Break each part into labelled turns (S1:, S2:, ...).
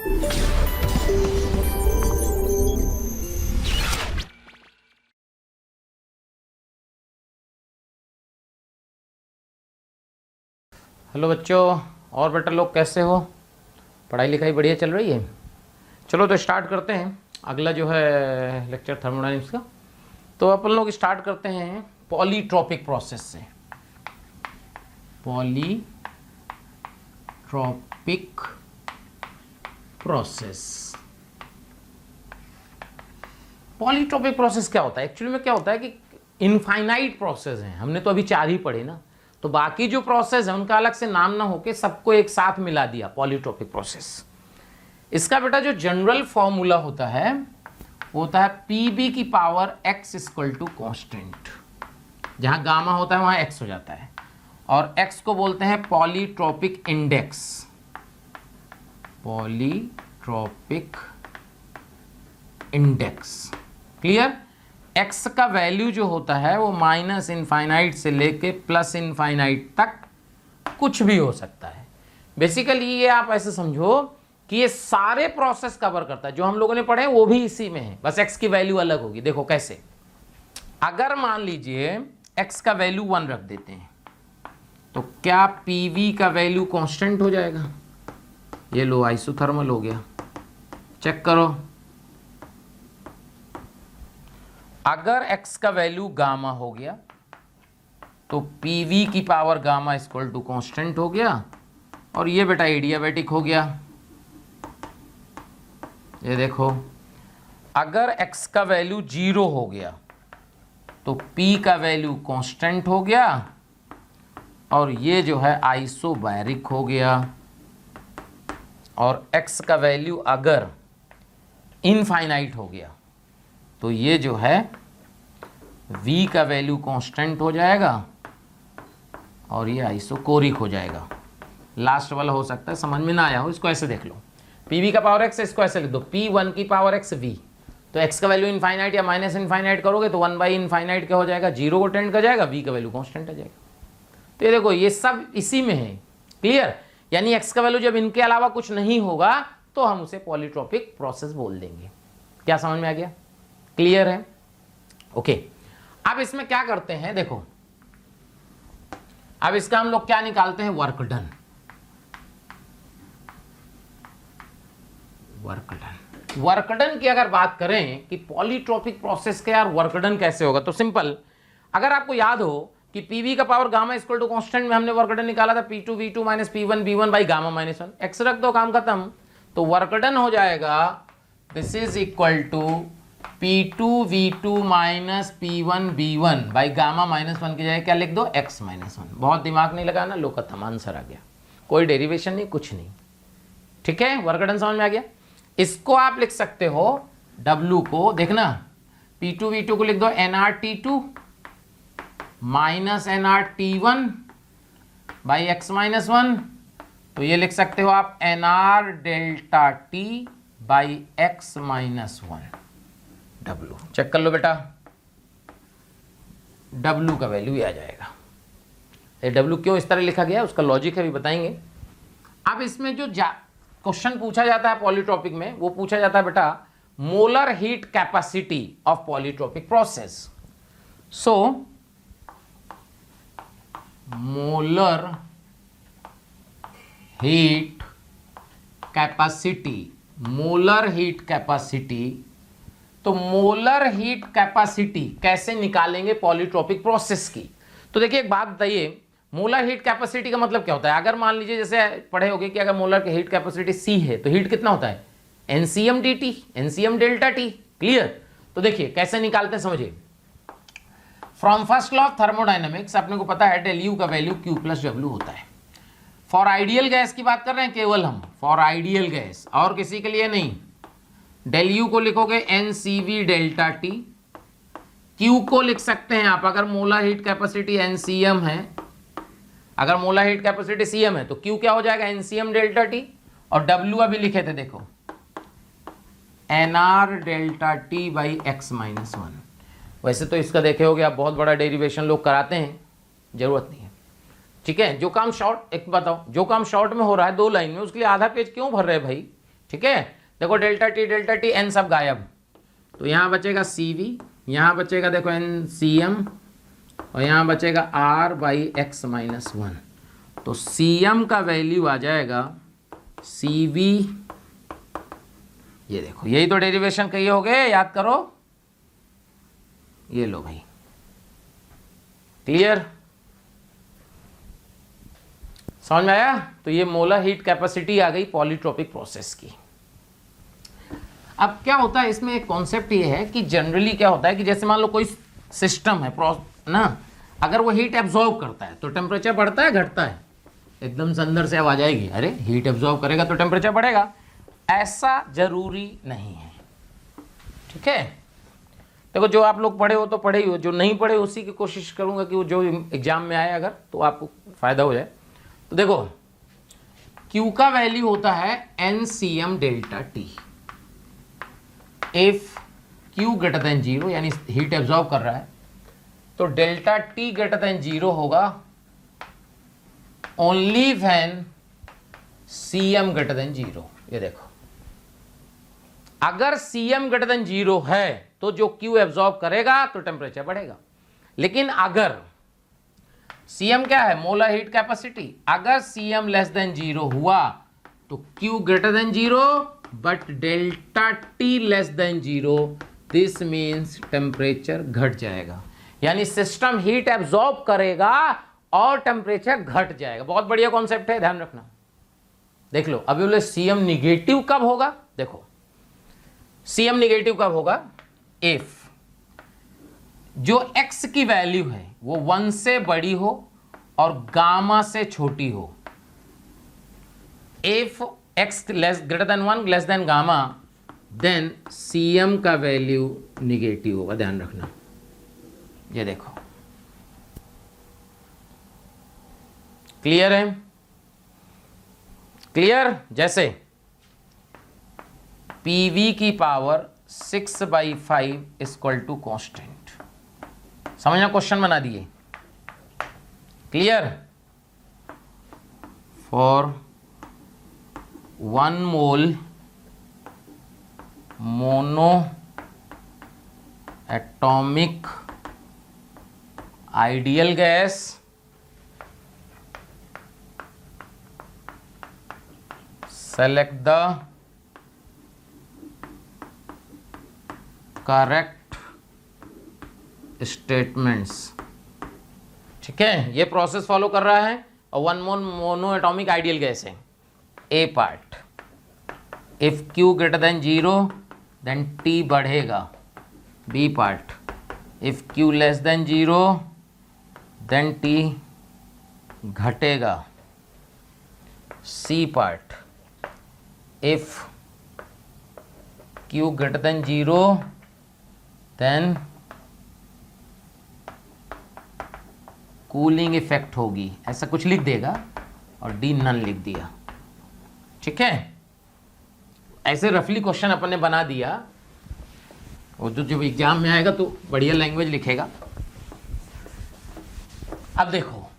S1: Hello बच्चों, और बेटा लोग कैसे हो? पढ़ाई लिखाई बढ़िया चल रही है? चलो तो स्टार्ट करते हैं अगला जो है लेक्चर थर्मोडायनेमिक्स का। तो अपन लोग स्टार्ट करते हैं पॉलीट्रॉपिक प्रोसेस से। Polytropic process. पॉलीट्रॉपिक प्रोसेस क्या होता है? एक्चुअली में क्या होता है कि इनफाइनाइट प्रोसेस है। हमने तो अभी 4 ही पढ़े ना, तो बाकी जो प्रोसेस है उनका अलग से नाम ना होके सबको एक साथ मिला दिया पॉलीट्रॉपिक प्रोसेस। इसका बेटा जो जनरल फॉर्मूला होता है वो होता है पीबी की power x equal to constant. जहां गामा होता है वहां x हो जाता है, और x को बोलते हैं polytropic index. Polytropic index, clear? x का वैल्यू जो होता है वो माइनस इनफाइनाइट से लेके प्लस इनफाइनाइट तक कुछ भी हो सकता है। बेसिकली ये आप ऐसे समझो कि ये सारे प्रोसेस कवर करता है। जो हम लोगों ने पढ़े वो भी इसी में है, बस x की वैल्यू अलग होगी। देखो कैसे, अगर मान लीजिए x का वैल्यू 1 रख देते हैं तो क्या pv का वैल्यू कांस्टेंट हो जाएगा? ये लो आइसोथर्मल हो गया, चेक करो। अगर x का वैल्यू गामा हो गया तो pv की power gamma equal to constant हो गया, और ये बेटा एडियाबैटिक हो गया। ये देखो, अगर x का वैल्यू 0 हो गया तो p का वैल्यू कांस्टेंट हो गया, और ये जो है आइसोबैरिक हो गया। और x का वैल्यू अगर इनफाइनाइट हो गया तो ये जो है v का वैल्यू कांस्टेंट हो जाएगा, और ये आइसोकोरिक हो जाएगा। लास्ट वाला हो सकता है समझ में ना आया हो, इसको ऐसे देख लो, pv का पावर x, इसको ऐसे लिख दो p1 की पावर x v। तो x का वैल्यू इनफाइनाइट या माइनस इनफाइनाइट करोगे तो 1 बाई इनफाइनाइट क्या हो जाएगा? 0 को टेंड कर जाएगा, v का वैल्यू कांस्टेंट आ जाएगा। तो ये देखो, ये सब इसी में है, क्लियर? यानी x का वैल्यू जब इनके अलावा कुछ नहीं होगा तो हम उसे पॉलीट्रॉपिक प्रोसेस बोल देंगे। क्या समझ में आ गया? क्लियर है? ओके। अब इसमें क्या करते हैं, देखो अब इसका हम लोग क्या निकालते हैं? Work done. वर्क डन की अगर बात करें कि पॉलीट्रॉपिक प्रोसेस के यार वर्क डन कैसे होगा, तो सिंपल, अगर आपको याद हो कि पीवी का power gamma equal to constant में हमने वर्क डन निकाला था P2 V2 minus P1 V1 by gamma minus 1, x रख दो, काम खत्म। तो वर्क डन हो जाएगा this is equal to P2 V2 minus P1 V1 by gamma minus 1 की जगह क्या लिख दो? x minus 1। बहुत दिमाग नहीं लगाना, लो खत्म, आंसर आ गया। कोई डेरिवेशन नहीं, कुछ नहीं, ठीक है? वर्क डन समझ में आ गया। इसको आप लिख सकते हो W को, देखना P2 V2 को लिख दो nRT2 minus nRT1 by x minus 1। तो ये लिख सकते हो आप nR delta T by x minus 1 W। Check कर लो बेटा, W का वैल्यू ही आ जाएगा। ये W क्यों इस तरह लिखा गया उसका लॉजिक है, भी बताएंगे। अब इसमें जो क्वेश्चन पूछा जाता है पॉलीट्रॉपिक में, वो पूछा जाता है बेटा molar heat capacity of polytropic process. So molar heat capacity, molar heat capacity. तो मोलर हीट कैपेसिटी कैसे निकालेंगे पॉलीट्रॉपिक प्रोसेस की? तो देखिए एक बात बताइए, मोलर हीट कैपेसिटी का मतलब क्या होता है? अगर मान लीजिए जैसे पढ़े होगे कि अगर मोलर की हीट कैपेसिटी C है तो हीट कितना होता है? NCM dt, NCM delta T, clear? तो देखिए कैसे निकालते हैं, समझिए। From first law of thermodynamics अपने को पता है डेल U का वैल्यू Q प्लस W होता है। फॉर आइडियल गैस की बात कर रहे हैं केवल हम, फॉर आइडियल गैस, और किसी के लिए नहीं। डेल U को लिखोगे NCV डेल्टा T, Q को लिख सकते हैं आप, अगर मोलर हीट कैपेसिटी NCM है, अगर मोलर हीट कैपेसिटी CM है तो Q क्या हो जाएगा? NCM डेल्टा T, और W अभी लिखे थे देखो NR delta T by x minus 1। वैसे तो इसका देखे होगे आप, बहुत बड़ा डेरिवेशन लोग कराते हैं, जरूरत नहीं है, ठीक है? जो काम शॉर्ट, एक बताओ, जो काम शॉर्ट में हो रहा है 2 लाइन में, उसके लिए आधा पेज क्यों भर रहे हैं भाई? ठीक है, देखो डेल्टा टी एन सब गायब, तो यहाँ बचेगा सी वी, यहाँ बचेगा देखो एन सी एम, और यहाँ बचेगा R by x minus one. तो सी एम का वैल्यू आ जाएगा सी वी, ये देखो यही तो डेरिवेशन कही हो गए, याद करो, ये लो भाई, क्लियर, समझ में आया। तो ये मोलर हीट कैपेसिटी आ गई पॉलीट्रोपिक प्रोसेस की। अब क्या होता है इसमें, एक कॉन्सेप्ट ये है कि जनरली क्या होता है कि जैसे मान लो कोई सिस्टम है ना, अगर वो हीट एब्जॉर्ब करता है तो टेम्परेचर बढ़ता है घटता है, एकदम से अंदर से आवाज आएगी अरे हीट एब्जॉर्ब करेगा तो टेम्परेचर बढ़ेगा, ऐसा जरूरी नहीं है, ठीक है। देखो जो आप लोग पढ़े हो तो पढ़े ही हो, जो नहीं पढ़े उसी की कोशिश करूंगा कि वो जो एग्जाम में आए अगर तो आपको फायदा हो जाए। तो देखो Q का वैल्यू होता है NCM delta T, if Q greater than zero यानी हीट एब्जॉर्ब कर रहा है तो delta T greater than zero होगा only when CM greater than zero. ये देखो अगर CM ग्रेटर देन जीरो है तो जो Q एब्जॉर्ब करेगा तो टेम्परेचर बढ़ेगा, लेकिन अगर CM क्या है, मोलर हीट कैपेसिटी, अगर CM लेस देन जीरो हुआ तो Q greater than zero but delta T less than zero, this means temperature घट जाएगा, यानी सिस्टम हीट एब्जॉर्ब करेगा और टेम्परेचर घट जाएगा। बहुत बढ़िया कॉन्सेप्ट है, ध्यान रखना। देख लो अभी बोले CM निगेटिव कब होगा, देखो CM निगेटिव कब होगा, इफ जो x की वैल्यू है वो 1 से बड़ी हो और गामा से छोटी हो। If x less greater than 1 less than gamma, then CM का वैल्यू निगेटिव होगा, ध्यान रखना। ये देखो क्लियर है, क्लियर। जैसे PV की पावर 6/5 इक्वल टू कॉन्स्टेंट, समझना, क्वेश्चन बना दिए, clear. For 1 mole mono atomic ideal gas select the correct statements, ठीक है। ये प्रोसेस फॉलो कर रहा है और 1 mole mono atomic ideal gas है। A part, if Q greater than zero then T बढ़ेगा। B part, if Q less than zero then T घटेगा। C part, if Q greater than zero then cooling effect होगी, ऐसा कुछ लिख देगा और D none लिख दिया, ठीक है। ऐसे रफली क्वेश्चन अपन ने बना दिया, और जो जब एग्जाम में आएगा तो बढ़िया लैंग्वेज लिखेगा। अब देखो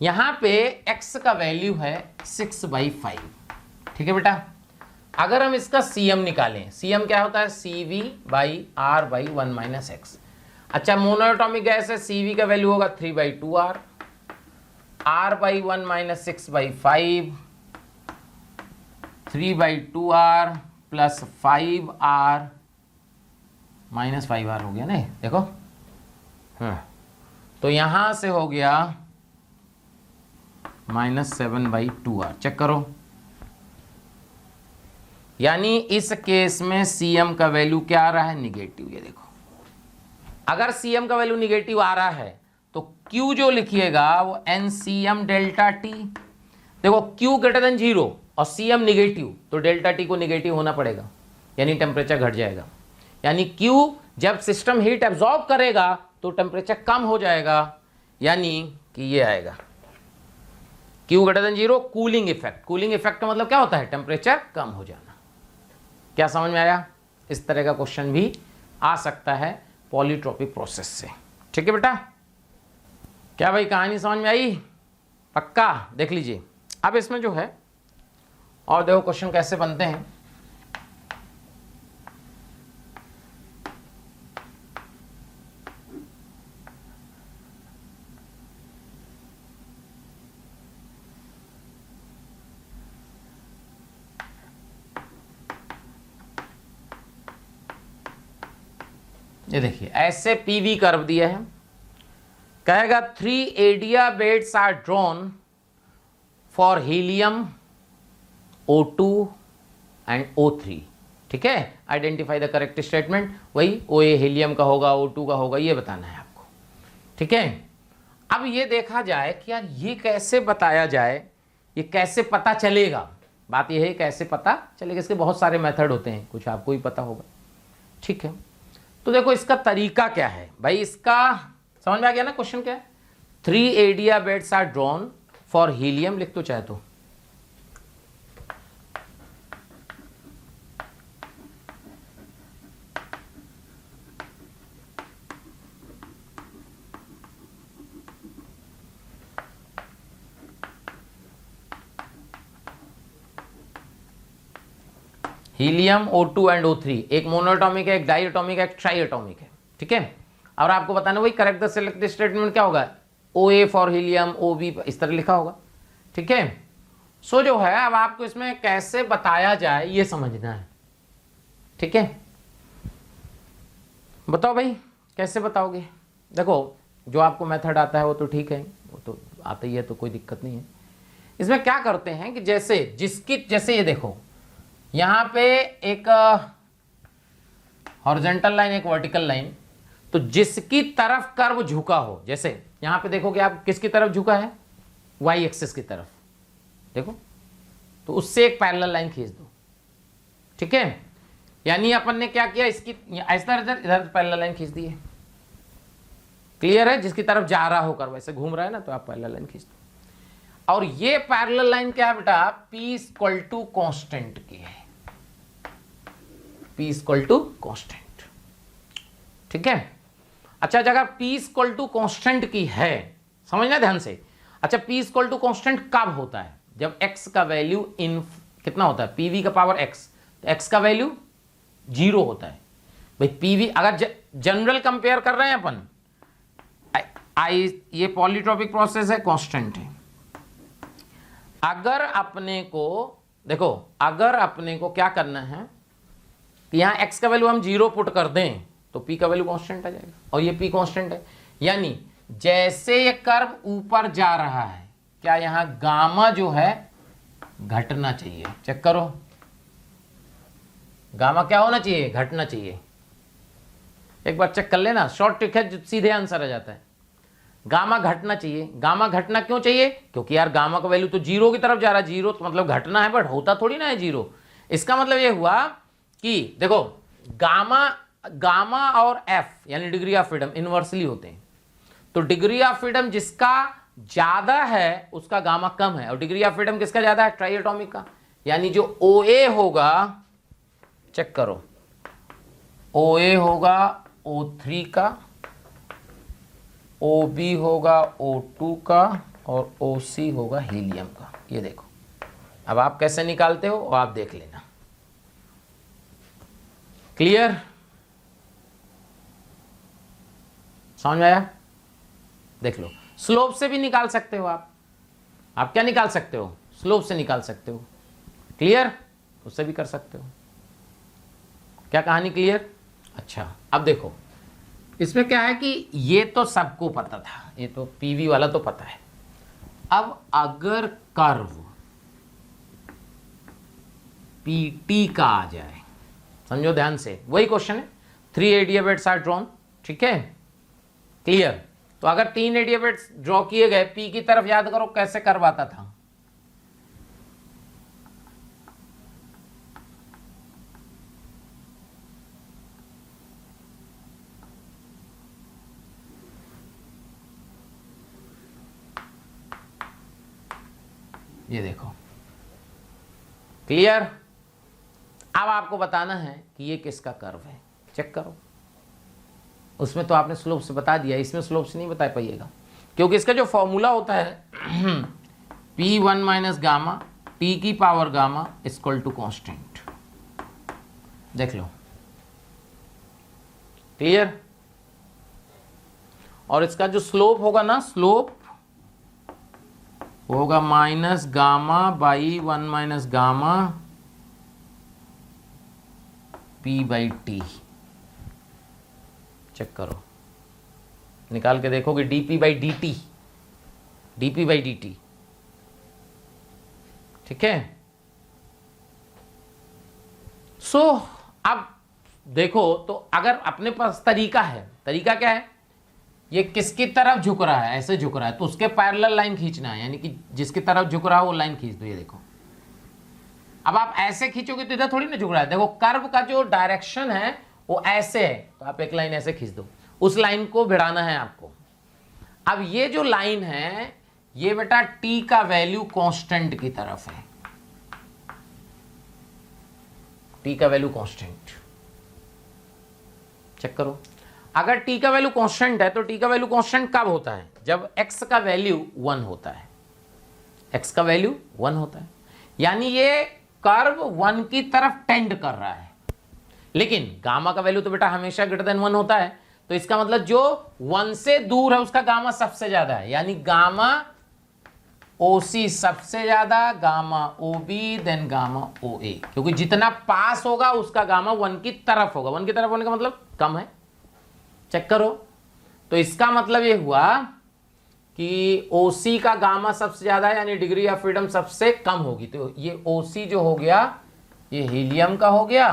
S1: यहां पे x का वैल्यू है 6/5, ठीक है बेटा। अगर हम इसका CM निकालें, CM क्या होता है, CV/R/1 - x। अच्छा मोनोएटॉमिक गैस है, CV का वैल्यू होगा 3/2R, R/1 - 6/5, 3/2R plus 5R - 5R हो गया ना, देखो। तो यहां से हो गया -7/2R, चेक करो। यानी इस केस में CM का वैल्यू क्या आ रहा है, निगेटिव। ये देखो अगर CM का वैल्यू निगेटिव आ रहा है तो Q जो लिखिएगा वो NCM डेल्टा T। देखो Q ग्रेटर देन जीरो और CM निगेटिव, तो डेल्टा T को निगेटिव होना पड़ेगा, यानी टेम्परेचर घट जाएगा। यानी Q जब सिस्टम हीट एब्जॉर्ब करेगा तो टेम्परेचर कम हो जाएगा, यानी कि ये आएगा Q greater than zero, cooling effect. Cooling effect का मतलब क्या होता है, टेम्परेचर कम हो जाना। क्या समझ में आया? इस तरह का क्वेश्चन भी आ सकता है पॉलीट्रोपिक प्रोसेस से, ठीक है बेटा। क्या भाई कहानी समझ में आई? पक्का? देख लीजिए अब इसमें जो है और देखो क्वेश्चन कैसे बनते हैं। ये देखिए ऐसे पीवी कर्व दिया है, कहेगा 3 adiabats are drawn for helium O2 and O3। ठीक है, आइडेंटिफाई द करेक्ट स्टेटमेंट। वही OA हीलियम का होगा, O2 का होगा, ये बताना है आपको। ठीक है, अब ये देखा जाए कि यार ये कैसे बताया जाए, ये कैसे पता चलेगा। बात ये है कैसे पता चलेगा, इसके बहुत सारे मेथड होते हैं, कुछ आपको ही पता होगा। ठीक है, तो देखो इसका तरीका क्या है भाई, इसका समझ में आ गया ना क्वेश्चन क्या है। 3 adiabats are drawn for helium, लिख तो चाहे तो हीलियम O2 एंड O3, एक मोनोएटॉमिक है, एक डाइएटॉमिक है, एक ट्राइएटॉमिक है। ठीक है, और आपको बताना वही करेक्ट द सिलेक्ट स्टेटमेंट क्या होगा, OA फॉर हीलियम, OB इस तरह लिखा होगा। ठीक है, सो जो है अब आपको इसमें कैसे बताया जाए ये समझना है। ठीक है, बताओ भाई कैसे बताओगे। देखो जो आपको मेथड आता है वो तो ठीक है, वो तो आता ही है, तो कोई दिक्कत नहीं है। इसमें क्या करते हैं कि जैसे जैसे ये देखो यहां पे एक हॉरिजॉन्टल लाइन, एक वर्टिकल लाइन, तो जिसकी तरफ कर्व झुका हो, जैसे यहां पे देखोगे आप किसकी तरफ झुका है, वाई एक्सिस की तरफ, देखो, तो उससे एक पैरेलल लाइन खींच दो। ठीक है, यानी अपन ने क्या किया, इसकी ऐसा इधर पैरेलल लाइन खींच दी है। क्लियर है, जिसकी तरफ जा रहा हो कर्व वैसे घूम रहा है ना, तो आप पैरेलल लाइन खींच दो। और ये पैरेलल लाइन क्या है बेटा, P इक्वल टू कांस्टेंट की है, P इक्वल टू कांस्टेंट। ठीक है, अच्छा अगर P इक्वल टू कांस्टेंट की है, समझना ध्यान से। अच्छा P इक्वल टू कांस्टेंट कब होता है, जब x का वैल्यू इन कितना होता है, PV का पावर x, तो x का वैल्यू 0 होता है भाई। PV अगर जनरल कंपेयर कर रहे हैं अपन, ये पॉलीट्रॉपिक प्रोसेस है, कांस्टेंट है। अगर अपने को देखो, अगर अपने को क्या करना है कि यहां x का वैल्यू हम 0 पुट कर दें तो P का वैल्यू कांस्टेंट आ जाएगा, और ये P कांस्टेंट है। यानी जैसे ये कर्व ऊपर जा रहा है, क्या यहां गामा जो है घटना चाहिए। चेक करो, गामा क्या होना चाहिए, घटना चाहिए। एक बार चेक कर लेना, शॉर्ट ट्रिक है, सीधे आंसर आ जाता है। गामा घटना चाहिए। गामा घटना क्यों चाहिए, क्योंकि यार गामा का वैल्यू तो 0 की तरफ जा रहा है, 0 तो मतलब घटना है, बट होता थोड़ी ना है 0। इसका मतलब ये हुआ कि देखो गामा और F यानी डिग्री ऑफ फ्रीडम इनवर्सली होते हैं, तो डिग्री ऑफ फ्रीडम जिसका ज्यादा है उसका गामा कम है, और डिग्री ऑफ फ्रीडम किसका ज्यादा है, ट्राइएटॉमिक का। यानी जो OA होगा, चेक करो, OA होगा O3 का, OB होगा O2 का, और OC होगा हीलियम का। ये देखो, अब आप कैसे निकालते हो आप देख लेना। क्लियर, समझ में आया। देख लो, स्लोप से भी निकाल सकते हो आप क्या निकाल सकते हो, स्लोप से निकाल सकते हो। क्लियर, उससे भी कर सकते हो। क्या कहानी क्लियर। अच्छा अब देखो इसमें क्या है कि ये तो सबको पता था, ये तो PV वाला तो पता है। अब अगर कर्व PT का आ जाए, समझो ध्यान से, वही क्वेश्चन है, 3 एडियाबेट्स आर ड्रॉन। ठीक है, क्लियर। तो अगर 3 एडियाबेट्स ड्रॉ किए गए, P की तरफ याद करो कैसे कर्व आता था, ये देखो। क्लियर, अब आपको बताना है कि ये किसका कर्व है। चेक करो, उसमें तो आपने स्लोप से बता दिया, इसमें स्लोप से नहीं बता पाइएगा, क्योंकि इसका जो फॉर्मूला होता है P1 माइनस गामा टी की power gamma equal to constant. देख लो, क्लियर। और इसका जो स्लोप होगा ना, स्लोप होगा minus gamma by 1 minus gamma P by T. Check करो, निकाल के देखोगे DP by D T, DP by D T. ठीक है। सो अब देखो तो अगर अपने पास तरीका है, तरीका क्या है, ये किसकी तरफ झुक रहा है, ऐसे झुक रहा है तो उसके पैरेलल लाइन खींचना है, यानी कि जिसकी तरफ झुक रहा है वो लाइन खींच दो। ये देखो, अब आप ऐसे खींचोगे तो इधर थोड़ी ना झुक रहा है। देखो कर्व का जो डायरेक्शन है वो ऐसे है, तो आप एक लाइन ऐसे खींच दो, उस लाइन को भिड़ाना है आपको। अब ये जो लाइन है ये बेटा t का वैल्यू कांस्टेंट की तरफ है, t का वैल्यू कांस्टेंट। चेक करो, अगर t का वैल्यू कांस्टेंट है तो t का वैल्यू कांस्टेंट कब होता है, जब x का वैल्यू 1 होता है, x का वैल्यू 1 होता है, यानी ये कर्व 1 की तरफ टेंड कर रहा है। लेकिन गामा का वैल्यू तो बेटा हमेशा ग्रेटर देन 1 होता है, तो इसका मतलब जो 1 से दूर है उसका गामा सबसे ज्यादा है, यानी गामा OC सबसे ज्यादा, gamma OB then gamma OA, क्योंकि जितना पास होगा उसका गामा 1 की तरफ होगा। 1 की तरफ होने का मतलब कम है। चेक करो, तो इसका मतलब ये हुआ कि OC का गामा सबसे ज्यादा है, यानी डिग्री ऑफ फ्रीडम सबसे कम होगी। तो ये OC जो हो गया ये हीलियम का हो गया,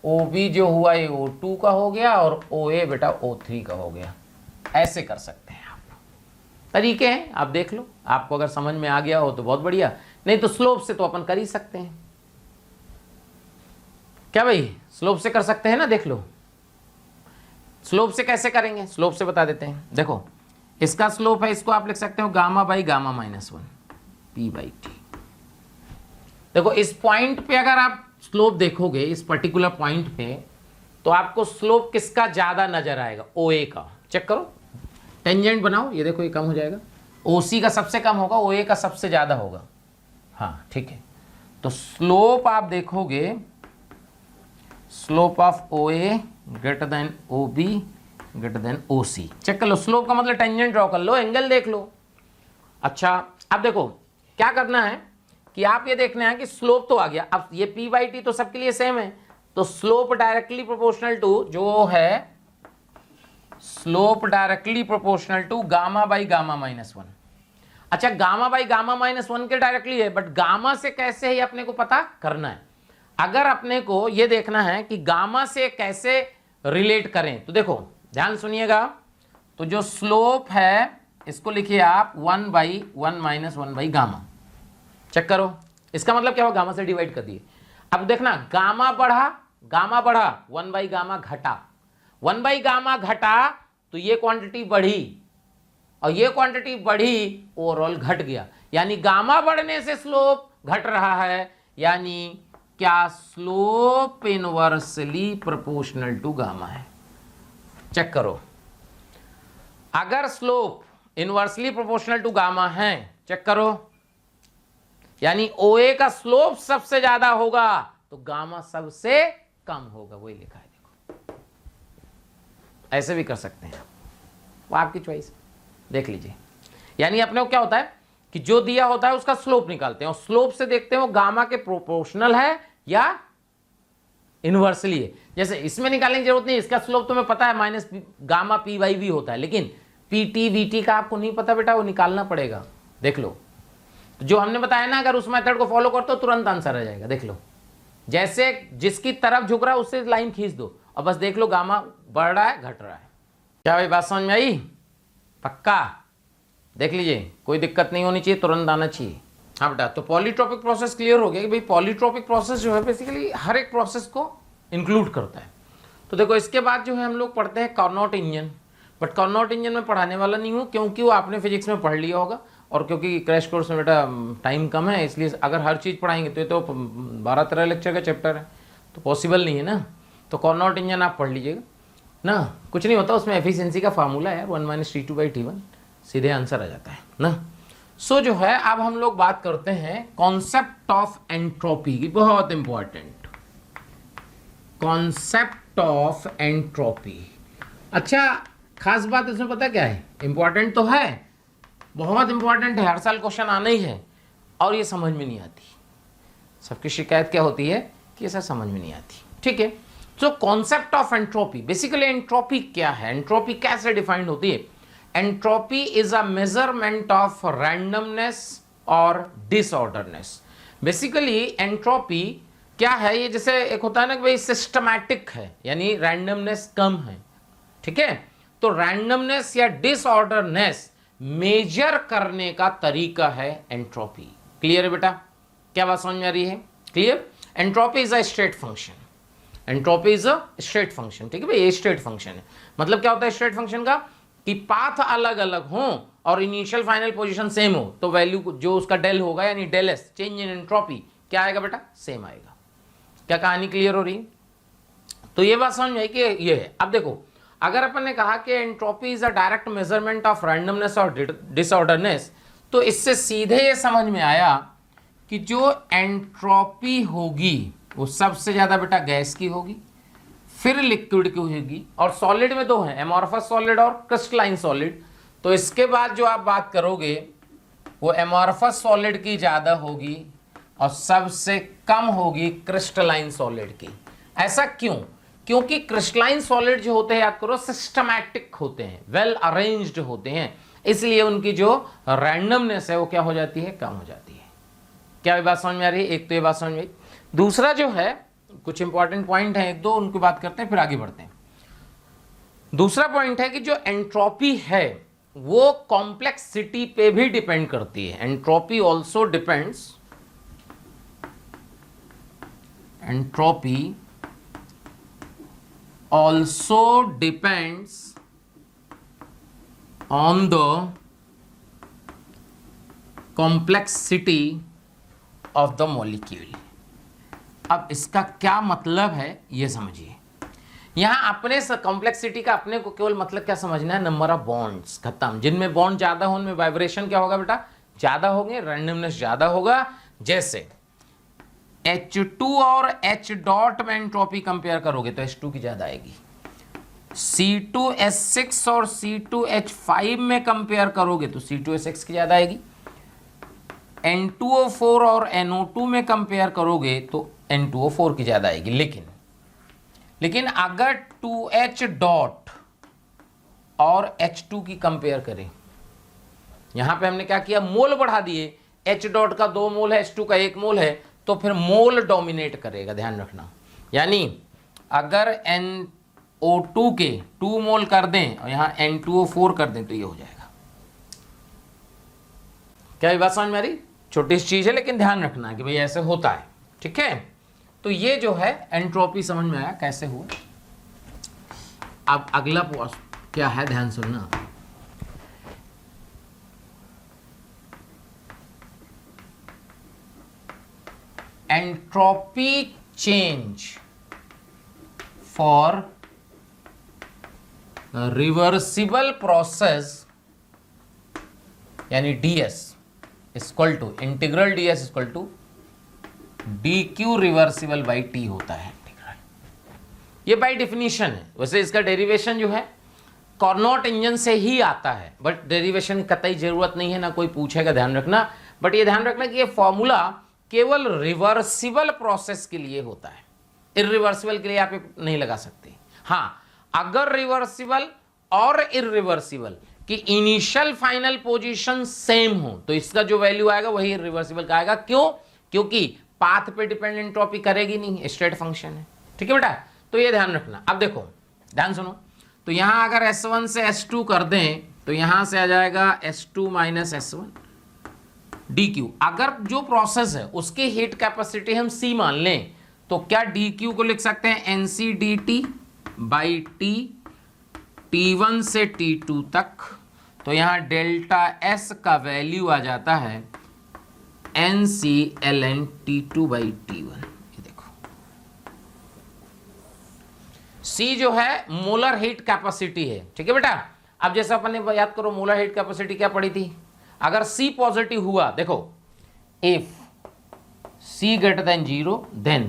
S1: OB जो हुआ ये O2 का हो गया, और OA बेटा O3 का हो गया। ऐसे कर सकते हैं आप, तरीके हैं, आप देख लो। आपको अगर समझ में आ गया हो तो बहुत बढ़िया, नहीं तो स्लोप से तो अपन कर ही सकते हैं। क्या भाई, स्लोप से कर सकते हैं ना, देख लो। स्लोप से कैसे करेंगे, स्लोप से बता देते हैं। देखो इसका स्लोप है, इसको आप लिख सकते हो gamma by gamma minus 1 P by T. देखो इस पॉइंट पे अगर आप स्लोप देखोगे, इस पर्टिकुलर पॉइंट पे, तो आपको स्लोप किसका ज्यादा नजर आएगा, OA का। चेक करो, टेंजेंट बनाओ, ये देखो ये कम हो जाएगा, OC का सबसे कम होगा, OA का सबसे ज्यादा होगा। हाँ ठीक है, तो स्लोप आप देखोगे, slope of OA greater than OB greater than OC। Check कर लो, स्लोप का मतलब टेंजेंट ड्रॉ कर लो, एंगल देख लो। अच्छा अब देखो क्या करना है कि आप ये देखना है कि स्लोप तो आ गया, अब ये P बाई टी तो सबके लिए सेम है, तो स्लोप डायरेक्टली प्रोपोर्शनल टू जो है, slope directly proportional to gamma by gamma minus 1। अच्छा गामा बाई गामा माइनस 1 के डायरेक्टली है, बट गामा से कैसे है ये अपने को पता करना है। अगर अपने को ये देखना है कि गामा से कैसे रिलेट करें, तो देखो ध्यान सुनिएगा, तो जो स्लोप है इसको लिखिए आप 1 by 1 minus 1 by gamma. Check करो, इसका मतलब क्या हुआ, गामा से डिवाइड कर दिए। अब देखना गामा बढ़ा 1 बाई गामा घटा, 1 बाई गामा घटा तो ये क्वांटिटी बढ़ी और ये क्वांटिटी बढ़ी, ओवरऑल घट गया, यानी गामा बढ़ने से स्लोप घट रहा है, यानी क्या slope inversely proportional to gamma है। चेक करो, अगर slope inversely proportional to gamma है, चेक करो, यानी OA का स्लोप सबसे ज्यादा होगा तो गामा सबसे कम होगा, वही लिखा है। देखो ऐसे भी कर सकते हैं, वो आपकी चॉइस, देख लीजिए। यानी अपने को क्या होता है कि जो दिया होता है उसका स्लोप निकालते हैं और स्लोप से देखते हैं वो गामा के प्रोपोर्शनल है या इनवर्सली है। जैसे इसमें निकालने की जरूरत नहीं, इसका स्लोप तुम्हें पता है minus gamma P by V होता है, लेकिन PT VT का आपको नहीं पता बेटा, वो निकालना पड़ेगा। देख लो, तो जो हमने बताया ना, अगर उस मेथड को फॉलो करते हो तुरंत आंसर आ जाएगा। देख लो, जैसे जिसकी तरफ झुक रहा है उससे लाइन खींच दो और बस देख लो गामा बढ़ रहा है घट रहा है। क्या भाई बात समझ में आई? पक्का देख लीजिए, कोई दिक्कत नहीं होनी चाहिए, तुरंत आना चाहिए। हाँ बेटा, तो पॉलीट्रॉपिक प्रोसेस क्लियर हो गया कि भाई पॉलीट्रॉपिक प्रोसेस जो है बेसिकली हर एक प्रोसेस को इंक्लूड करता है। तो देखो इसके बाद जो है हम लोग पढ़ते हैं Carnot engine, but Carnot engine में पढ़ाने वाला नहीं हूँ क्योंकि वो आपने फिजिक्स में पढ़ लिया होगा, और क्योंकि क्रैश कोर्स में बेटा टाइम कम है, इसलिए अगर हर चीज़ पढ़ाएंगे तो ये तो 12-13 लेक्चर का चैप्टर है, तो पॉसिबल नहीं है ना। तो कार्नोट इंजन आप पढ़ लीजिएगा ना, कुछ नहीं होता उसमें, एफिशिएंसी का फार्मूला है 1 - T2/T1, सीधे आंसर आ जाता है ना। सो जो है अब हम लोग बात करते हैं कॉन्सेप्ट ऑफ एंट्रोपी की, बहुत इंपॉर्टेंट कॉन्सेप्ट ऑफ एंट्रोपी। अच्छा, खास बात इसमें पता क्या है, इंपॉर्टेंट तो है, बहुत इंपॉर्टेंट है, हर साल क्वेश्चन आना ही है, और ये समझ में नहीं आती। सबकी शिकायत क्या होती है कि ऐसा समझ में नहीं आती। ठीक है, so concept of entropy, basically entropy क्या है, एंट्रोपी कैसे डिफाइंड होती है। Entropy is a measurement of randomness और डिसऑर्डरनेस। बेसिकली एंट्रोपी क्या है, ये जैसे एक होता है ना कि भाई सिस्टमैटिक है, यानी रैंडमनेस कम है। ठीक है, तो रैंडमनेस या डिसऑर्डरनेस मेजर करने का तरीका है एंट्रोपी। क्लियर है बेटा, क्या बात समझ में आ रही है? Clear. Entropy is a state function, entropy is a state function. ठीक है भाई, ये स्टेट फंक्शन है। मतलब क्या होता है स्टेट फंक्शन का, कि पाथ अलग अलग हो और इनिशियल फाइनल पोजीशन सेम हो, तो वैल्यू जो उसका डेल होगा यानी del S, change in entropy, क्या आएगा बेटा, सेम आएगा। क्या कहानी क्लियर हो रही है? तो ये बात समझ में आई कि ये है। अब देखो, अगर अपन ने कहा कि entropy is a direct measurement of randomness और डिसऑर्डरनेस, तो इससे सीधे ये समझ में आया कि जो एंट्रोपी होगी वो सबसे ज्यादा बेटा गैस की होगी, फिर लिक्विड की होगी, और सॉलिड में दो हैं, एमॉर्फस सॉलिड और क्रिस्टलाइन सॉलिड। तो इसके बाद जो आप बात करोगे वो एमॉर्फस सॉलिड की ज्यादा होगी और सबसे कम होगी क्रिस्टलाइन सॉलिड की। ऐसा क्यों? क्योंकि क्रिस्टलाइन सॉलिड जो होते हैं, याद करो, सिस्टमैटिक होते हैं, वेल अरेंज्ड होते हैं, इसलिए उनकी जो रैंडमनेस है वो क्या हो जाती है, कम हो जाती है। क्या ये बात समझ में आ रही है? एक तो ये बात समझ में आई। दूसरा जो है, कुछ इंपॉर्टेंट पॉइंट है एक दो, उनकी बात करते हैं फिर आगे बढ़ते हैं। दूसरा पॉइंट है कि जो एंट्रोपी है वो कॉम्प्लेक्सिटी पे भी डिपेंड करती है। Entropy also depends, entropy also depends on the complexity of the molecule। अब इसका क्या मतलब है ये समझिए। यहां अपने कॉम्प्लेक्सिटी का अपने को केवल मतलब क्या समझना है, नंबर ऑफ बॉन्ड्स, खत्म। जिनमें बॉन्ड ज्यादा हो उनमें वाइब्रेशन क्या होगा बेटा, ज्यादा होंगे, रैंडमनेस ज्यादा होगा। जैसे H2 और H डॉट में एंट्रोपी कंपेयर करोगे तो H2 की ज्यादा आएगी। C2H6 और C2H5 में कंपेयर करोगे तो C2H6 की ज्यादा आएगी। N2O4 और NO2 में कंपेयर करोगे तो N2O4 की ज्यादा आएगी। लेकिन अगर 2H डॉट और H2 की कंपेयर करें, यहां पे हमने क्या किया, मोल बढ़ा दिए। H डॉट का 2 मोल है, H2 का 1 मोल है, तो फिर मोल डोमिनेट करेगा, ध्यान रखना। यानी अगर NO2 के 2 मोल कर दें और यहां N2O4 कर दें तो ये हो जाएगा। क्या ये बात समझ में आ रही? छोटी सी चीज है लेकिन ध्यान रखना कि भाई ऐसे होता है। ठीक है, तो ये जो है एंट्रोपी समझ में आया कैसे हुआ। अब अगला क्या है, ध्यान सुनना। Entropy change for reversible process यानी DS equal to integral DS equal to DQ reversible by T होता है इंटीग्रल। ये बाई डिफिनीशन है। वैसे इसका डेरिवेशन जो है कार्नोट इंजन से ही आता है, बट डेरिवेशन की कतई जरूरत नहीं है, ना कोई पूछेगा, ध्यान रखना। बट ये ध्यान रखना कि ये फॉर्मूला केवल रिवर्सिबल प्रोसेस के लिए होता है, इरिवर्सिबल के लिए आप नहीं लगा सकते। हाँ, अगर रिवर्सिबल और इरिवर्सिबल की इनिशियल फाइनल पोजीशन सेम हो तो इसका जो वैल्यू आएगा वही इरिवर्सिबल का आएगा। क्यों? क्योंकि पाथ पे डिपेंड एंट्रोपी करेगी नहीं, स्टेट फंक्शन है। ठीक है बेटा, तो ये ध्यान रखना। अब देखो, ध्यान सुनो, तो यहां अगर S1 से S2 कर दें तो यहां से आ जाएगा S2 माइनस S1 DQ। अगर जो प्रोसेस है उसकी हीट कैपेसिटी हम C मान लें तो क्या DQ को लिख सकते हैं NC DT by T, T1 से T2 तक। तो यहां डेल्टा S का वैल्यू आ जाता है NC ln T2 by T1। ये देखो, C जो है मोलर हीट कैपेसिटी है। ठीक है बेटा, अब जैसे अपन ने याद करो मोलर हीट कैपेसिटी क्या पड़ी थी, अगर C पॉजिटिव हुआ, देखो if C greater than 0 then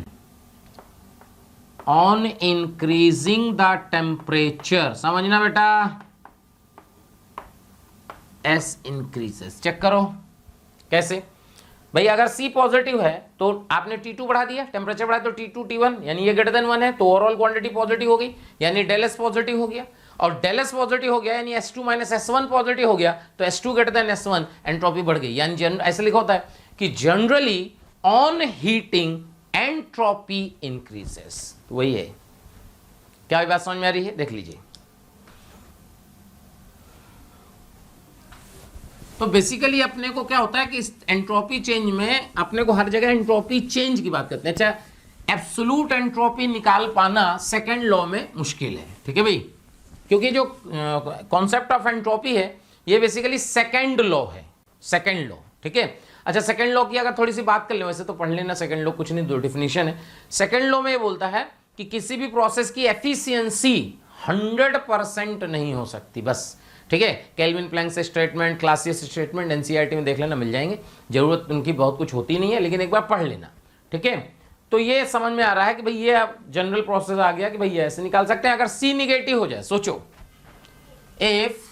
S1: on increasing the temperature, समझना बेटा, S increases। चेक करो कैसे भाई, अगर C पॉजिटिव है तो आपने T2 बढ़ा दिया, टेम्परेचर बढ़ा तो T2 T1 यानी ये ग्रेटर देन 1 है, तो ओवरऑल क्वांटिटी पॉजिटिव हो गई, यानी डेल S पॉजिटिव हो गया, और डेल S पॉजिटिव हो गया यानी S2 माइनस S1 पॉजिटिव हो गया, तो S2 greater than S1, entropy बढ़ गई। यानी ऐसे लिखा होता है कि generally on heating entropy increases. तो वही है, क्या बात समझ में आ रही है? देख लीजिए। तो बेसिकली अपने को क्या होता है कि इस एंट्रोपी चेंज में अपने को हर जगह एंट्रोपी चेंज की बात करते हैं। अच्छा, एब्सोल्यूट एंट्रोपी निकाल पाना सेकंड लॉ में मुश्किल है, ठीक है भाई, क्योंकि जो कॉन्सेप्ट ऑफ एंट्रोपी है ये बेसिकली सेकंड लॉ है, सेकंड लॉ, ठीक है। अच्छा, सेकंड लॉ की अगर थोड़ी सी बात कर ले, वैसे तो पढ़ लेना, सेकंड लॉ कुछ नहीं, दो डिफिनेशन है। सेकंड लॉ में ये बोलता है कि किसी भी प्रोसेस की एफिशिएंसी 100% नहीं हो सकती, बस, ठीक है। केल्विन प्लैंक से स्टेटमेंट, क्लासियस स्टेटमेंट एनसीईआरटी में देख लेना, मिल जाएंगे, जरूरत उनकी बहुत कुछ होती नहीं है, लेकिन एक बार पढ़ लेना, ठीक है। तो ये समझ में आ रहा है कि भाई ये अब जनरल प्रोसेस आ गया कि भाई ऐसे निकाल सकते हैं। अगर सी निगेटिव हो जाए, सोचो if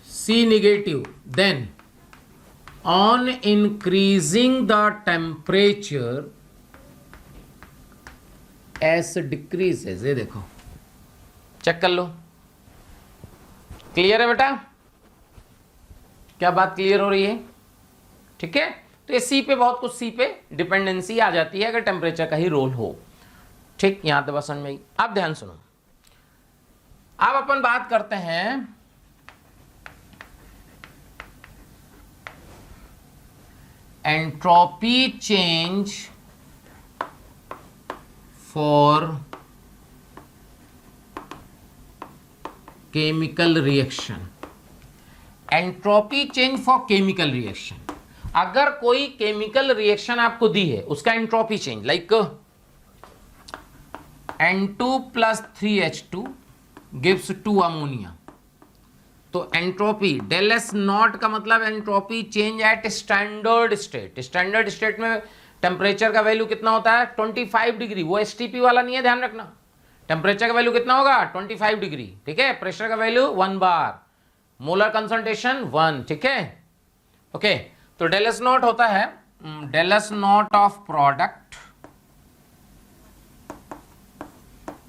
S1: C negative then on increasing the temperature S decreases. ये देखो, चेक कर लो, क्लियर है बेटा? क्या बात क्लियर हो रही है? ठीक है। तो ये सी पे बहुत कुछ, सी पे डिपेंडेंसी आ जाती है अगर टेम्परेचर का ही रोल हो, ठीक। यहां तक बात समझ में आई। अब ध्यान सुनो, अब अपन बात करते हैं entropy change for chemical reaction. Entropy change for chemical reaction, अगर कोई केमिकल रिएक्शन आपको दी है, उसका entropy change like N2 + 3H2 gives 2 ammonia, तो एंट्रोपी डेल एस नॉट का मतलब entropy change at standard state. Standard state में टेम्परेचर का वैल्यू कितना होता है? 25 डिग्री। वो एसटीपी वाला नहीं है, ध्यान रखना। टेम्परेचर का वैल्यू कितना होगा? 25 डिग्री, ठीक है। प्रेशर का वैल्यू 1 बार, मोलर कंसंट्रेशन 1, ठीक है, ओके। तो डेल एस नॉट होता है del S not of product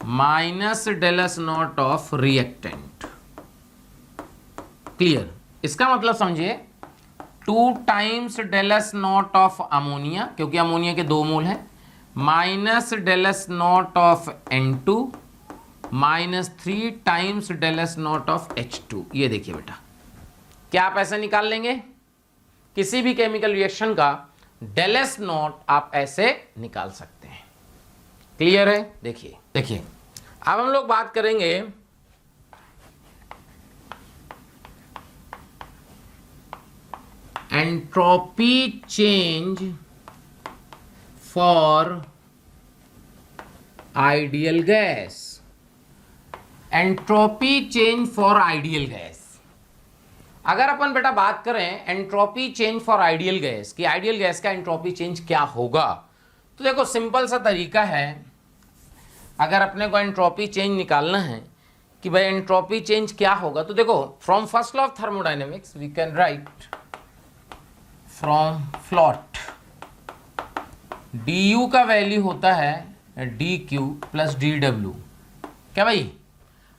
S1: minus del S not of reactant. Clear? इसका मतलब समझिए 2 times del S not of ammonia, क्योंकि अमोनिया के 2 मोल हैं, minus del S not of N2 minus 3 times del S not of H2। ये देखिए बेटा, क्या आप ऐसे निकाल लेंगे? किसी भी केमिकल रिएक्शन का डेल एस नॉट आप ऐसे निकाल सकते हैं। क्लियर है? देखिए देखिए, अब हम लोग बात करेंगे entropy change for ideal gas. Entropy change for ideal gas, अगर अपन बेटा बात करें entropy change for ideal gas कि आइडियल गैस का एंट्रोपी चेंज क्या होगा, तो देखो सिंपल सा तरीका है। अगर अपने को एंट्रोपी चेंज निकालना है कि भाई एंट्रोपी चेंज क्या होगा, तो देखो from first law of thermodynamics we can write from फ्लॉट du का वैल्यू होता है dq प्लस dw। क्या भाई?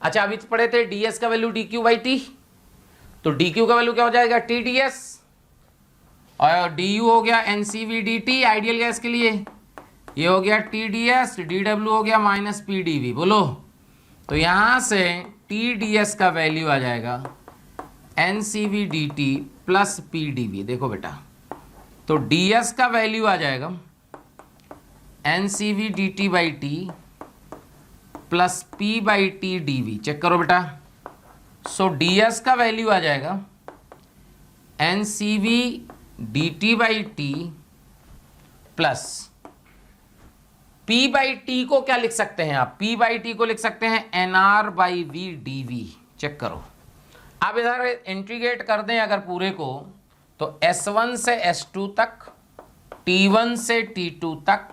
S1: अच्छा, अभी तो पढ़े थे ds का वैल्यू dq/t, तो dq का वैल्यू क्या हो जाएगा? tds, और du हो गया ncv/dt आइडियल गैस के लिए, ये हो गया tds, dw हो गया माइनस pdv। बोलो, तो यहां से tds का वैल्यू आ जाएगा ncv/dt प्लस pdv। देखो बेटा, तो ds का वैल्यू आ जाएगा ncv/dt प्लस p/t/dv। चेक करो बेटा, सो ds का वैल्यू आ जाएगा ncv/dt/t प्लस p/t को क्या लिख सकते हैं आप? p/t को लिख सकते हैं nr/v/dv। चेक करो, अब इधर इंटीग्रेट कर दें अगर पूरे को, तो S1 से S2 तक, T1 से T2 तक,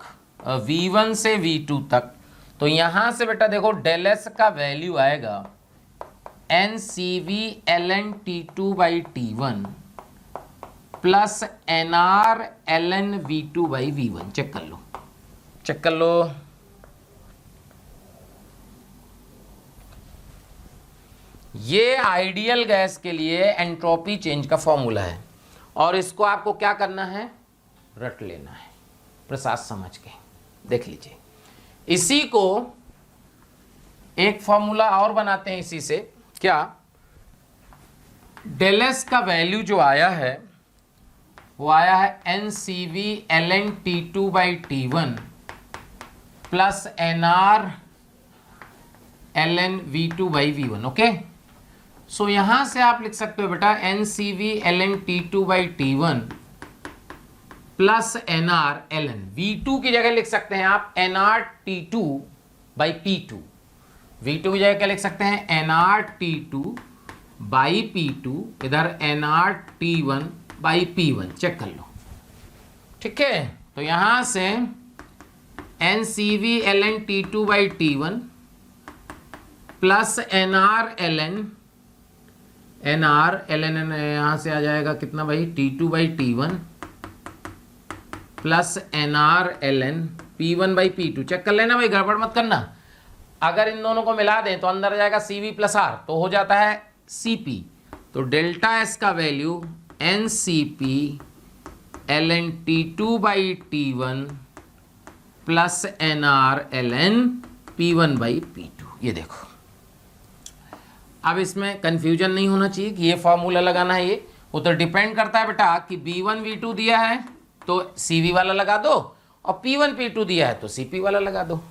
S1: V1 से V2 तक, तो यहां से बेटा देखो डेल एस का वैल्यू आएगा NCV ln T2 by T1 plus NR ln V2 by V1। Check कर लो, चेक कर लो। ये आइडियल गैस के लिए एंट्रोपी चेंज का फॉर्मूला है और इसको आपको क्या करना है, रट लेना है प्रसाद समझ के। देख लीजिए, इसी को एक फॉर्मूला और बनाते हैं इसी से। क्या, डेल एस का वैल्यू जो आया है वो आया है NCV ln T2 by T1 plus NR ln V2 by V1। Okay, so यहां से आप लिख सकते हो बेटा NCV ln T2 by T1 plus NR ln V2 की जगह लिख सकते हैं आप NR T2 by P2। V2 की जगह क्या लिख सकते हैं, NR T2 बाई P2, इधर NR T1 by P1। Check कर लो, ठीक है। तो यहां से NCV ln T2 by T1 plus NR ln यहां से आ जाएगा कितना भाई, T2 by T1 plus NR ln P1 by P2। Check कर लेना भाई, गड़बड़ मत करना। अगर इन दोनों को मिला दें तो अंदर आ जाएगा CV प्लस R, तो हो जाता है CP। तो डेल्टा S का value NCP ln T2 by T1 plus NR ln P1 by P2। ये देखो, अब इसमें कंफ्यूजन नहीं होना चाहिए कि ये फॉर्मूला लगाना है। ये वो तो डिपेंड करता है बेटा कि B1 V2 दिया है तो CV वाला लगा दो, और P1 P2 दिया है तो CP वाला लगा दो।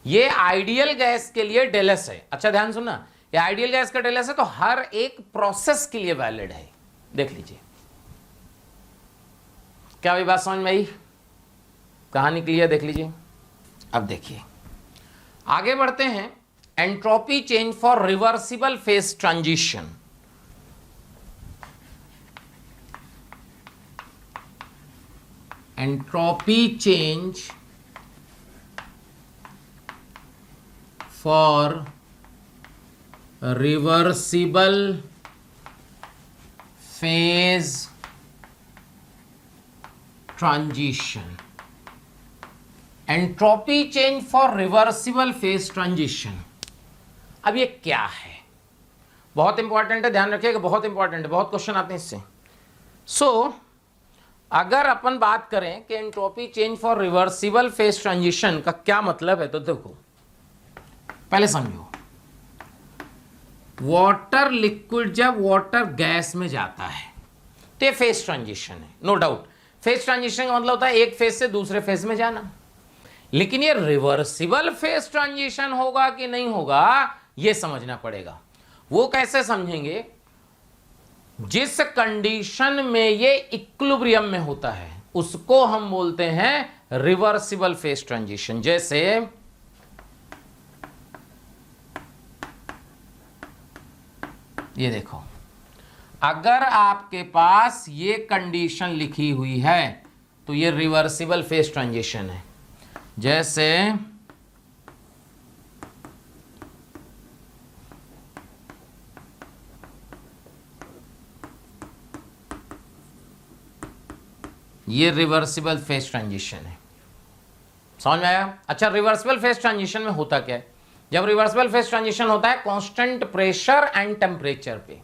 S1: ये आइडियल गैस के लिए डेल एस है। अच्छा ध्यान सुनना, ये आइडियल गैस का डेल एस है तो हर एक प्रोसेस के लिए वैलिड है। देख लीजिए, क्या भी बात समझ में आई, कहानी क्लियर, देख लीजिए। अब देखिए आगे बढ़ते हैं, entropy change for reversible phase transition. Entropy change for reversible phase transition. Entropy change for reversible phase transition, अब ये क्या है, बहुत इंपॉर्टेंट है, ध्यान रखिएगा, बहुत इंपॉर्टेंट है, बहुत क्वेश्चन आते हैं इससे। सो अगर अपन बात करें कि entropy change for reversible phase transition का क्या मतलब है, तो देखो पहले समझो, वाटर लिक्विड जब वाटर गैस में जाता है तो ये फेज ट्रांजिशन है, नो डाउट। फेज ट्रांजिशन का मतलब होता है एक फेज से दूसरे फेज में जाना, लेकिन ये रिवर्सिबल फेज ट्रांजिशन होगा कि नहीं होगा ये समझना पड़ेगा। वो कैसे समझेंगे, जिस कंडीशन में ये इक्विलिब्रियम में होता है उसको हम बोलते हैं रिवर्सिबल फेज ट्रांजिशन। जैसे ये देखो, अगर आपके पास ये कंडीशन लिखी हुई है तो ये रिवर्सिबल फेज ट्रांजिशन है। जैसे ये रिवर्सिबल फेज ट्रांजिशन है, समझ में आया। अच्छा, रिवर्सिबल फेज ट्रांजिशन में होता क्या है, जब रिवर्सिबल फेज ट्रांजिशन होता है कांस्टेंट प्रेशर एंड टेम्परेचर पे,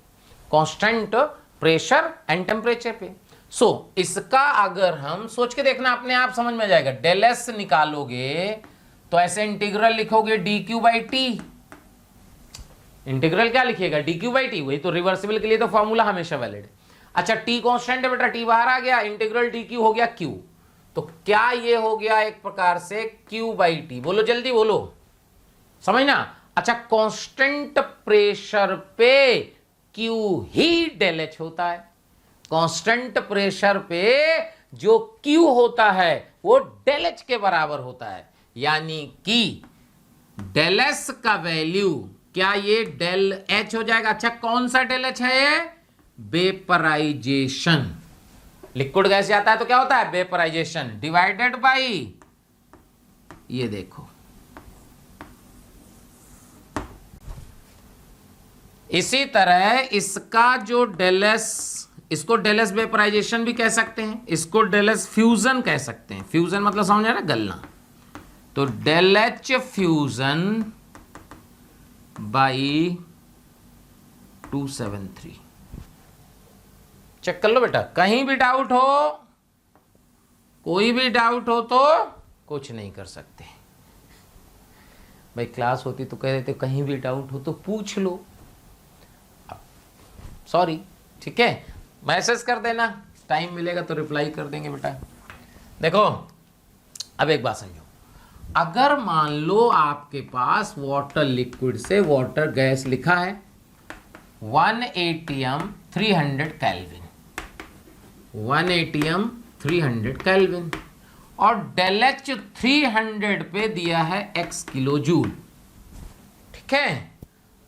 S1: कांस्टेंट प्रेशर एंड टेम्परेचर पे। सो इसका अगर हम सोच के देखना, अपने आप समझ में आ जाएगा। डेल एस निकालोगे तो ऐसे इंटीग्रल लिखोगे dq बाई टी। इंटीग्रल क्या लिखिएगा, dq बाई टी, वही तो रिवर्सिबल के लिए तो फॉर्मूला हमेशा वैलिड है। अच्छा, टी कांस्टेंट है बेटा, टी बाहर आ गया, इंटीग्रल dq हो गया q, तो क्या ये हो गया एक प्रकार से q बाई टी। बोलो जल्दी बोलो, समझना। अच्छा, कांस्टेंट प्रेशर पे q ही डेल एच होता है, कांस्टेंट प्रेशर पे जो q होता है वो डेल एच के बराबर होता है। यानी कि डेल एस का वैल्यू क्या ये डेल एच हो जाएगा? अच्छा कौन सा डेल एच है ये? वेपराइजेशन। लिक्विड गैस जाता है तो क्या होता है? वेपराइजेशन डिवाइडेड बाई, ये देखो इसी तरह इसका जो डेल एस, इसको डेल एस वेपराइजेशन भी कह सकते हैं, इसको डेल एस फ्यूजन कह सकते हैं। फ्यूजन मतलब समझ रहे गलना। तो del H fusion by 273। Check कर लो बेटा, कहीं भी डाउट हो, कोई भी डाउट हो तो कुछ नहीं कर सकते भाई। क्लास होती तो कह देते कहीं भी डाउट हो तो पूछ लो, सॉरी ठीक है, मैसेज कर देना, टाइम मिलेगा तो रिप्लाई कर देंगे बेटा। देखो अब एक बात समझो, अगर मान लो आपके पास वाटर लिक्विड से वाटर गैस लिखा है 1 atm 300 केल्विन, 1 atm 300 केल्विन, और डेल एच 300 पे दिया है x किलो जूल, ठीक है।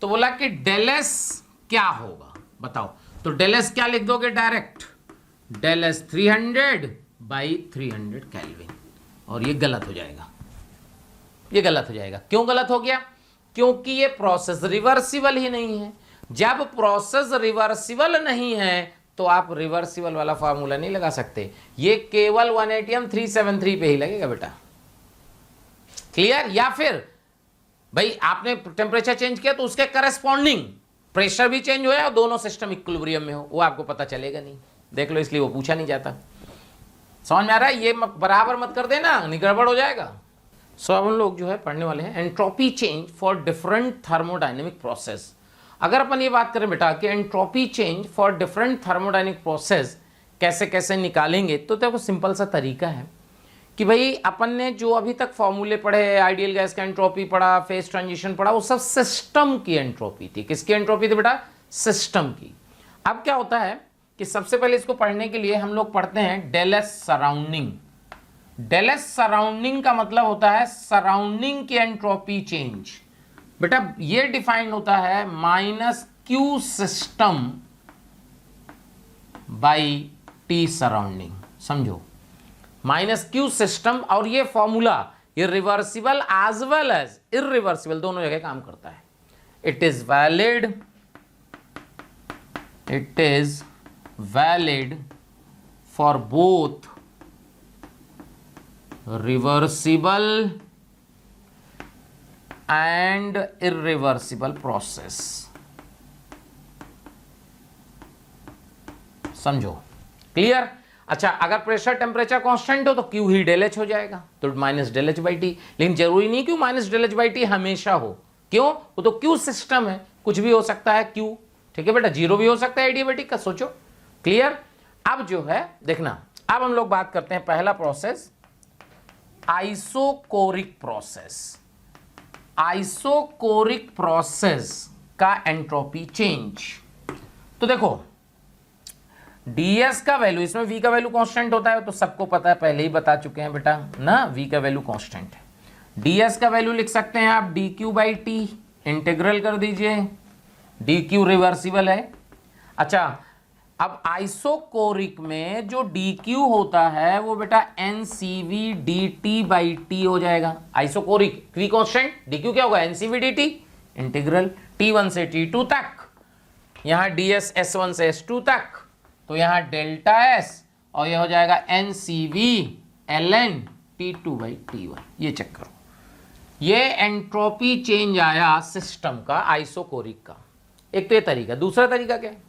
S1: तो बोला कि डेल एस क्या होगा बताओ। तो डेल एस क्या लिख दोगे? Direct del S 300 by 300 kelvin, और ये गलत हो जाएगा, ये गलत हो जाएगा। क्यों गलत हो गया? क्योंकि ये प्रोसेस रिवर्सिबल ही नहीं है। जब प्रोसेस रिवर्सिबल नहीं है तो आप रिवर्सिबल वाला फार्मूला नहीं लगा सकते, ये केवल 1 atm 373 पे ही लगेगा बेटा। क्लियर? या फिर भाई आपने टेम्परेचर चेंज किया तो उसके करस्पॉन्डिंग प्रेशर भी चेंज होया और दोनों सिस्टम इक्विलिब्रियम में हो, वो आपको पता चलेगा नहीं, देख लो, इसलिए वो पूछा नहीं जाता। समझ में आ रहा है? ये बराबर मत कर देना, नहीं गड़बड़ हो जाएगा। सो अब हम लोग जो है पढ़ने वाले हैं entropy change for different thermodynamic process. अगर अपन ये बात करें बेटा कि entropy change for different thermodynamic process कैसे कैसे निकालेंगे, तो देखो सिंपल सा तरीका है कि भाई अपन ने जो अभी तक फॉर्मूले पढ़े, आइडियल गैस का एंट्रोपी पढ़ा, फेज ट्रांजिशन पढ़ा, वो सब सिस्टम की एंट्रोपी थी। किसकी एंट्रोपी थी बेटा? सिस्टम की। अब क्या होता है कि सबसे पहले इसको पढ़ने के लिए हम लोग पढ़ते हैं del S surrounding. Del S surrounding का मतलब होता है सराउंडिंग की एंट्रोपी चेंज। बेटा ये डिफाइंड होता है minus Q system by T surrounding. समझो, माइनस क्यू सिस्टम, और ये फॉर्मूला ये reversible as well as irreversible दोनों जगह काम करता है। It is valid for both reversible and irreversible process. समझो? क्लियर? अच्छा, अगर प्रेशर टेम्परेचर कांस्टेंट हो तो क्यू ही डेल एच हो जाएगा, तो minus del H by T. लेकिन जरूरी नहीं Q minus del H by T हमेशा हो। क्यों? वो तो क्यू सिस्टम है, कुछ भी हो सकता है क्यू, ठीक है बेटा, जीरो भी हो सकता है एडियाबेटिक का, सोचो। क्लियर? अब जो है देखना, अब हम लोग बात करते हैं पहला process isochoric process. Isochoric process का एंट्रोपी चेंज। तो देखो ds का वैल्यू, इसमें v का वैल्यू कांस्टेंट होता है तो सबको पता है, पहले ही बता चुके हैं बेटा ना, v का वैल्यू कांस्टेंट है। ds का वैल्यू लिख सकते हैं आप dq बाई टी, इंटीग्रल कर दीजिए, dq रिवर्सिबल है। अच्छा, अब आइसोकोरिक में जो dq होता है वो बेटा ncv dt बाई टी हो जाएगा। आइसोकोरिक v कांस्टेंट, dq क्या होगा? ncv dt, इंटीग्रल t1 से t2 तक, यहां ds s1 से s2 तक, तो यहां डेल्टा एस और यह हो जाएगा N C V L N T two by T one. ये चेक करो, ये एंट्रोपी चेंज आया सिस्टम का आइसोकोरिक का। एक तो ये तरीका। दूसरा तरीका क्या है?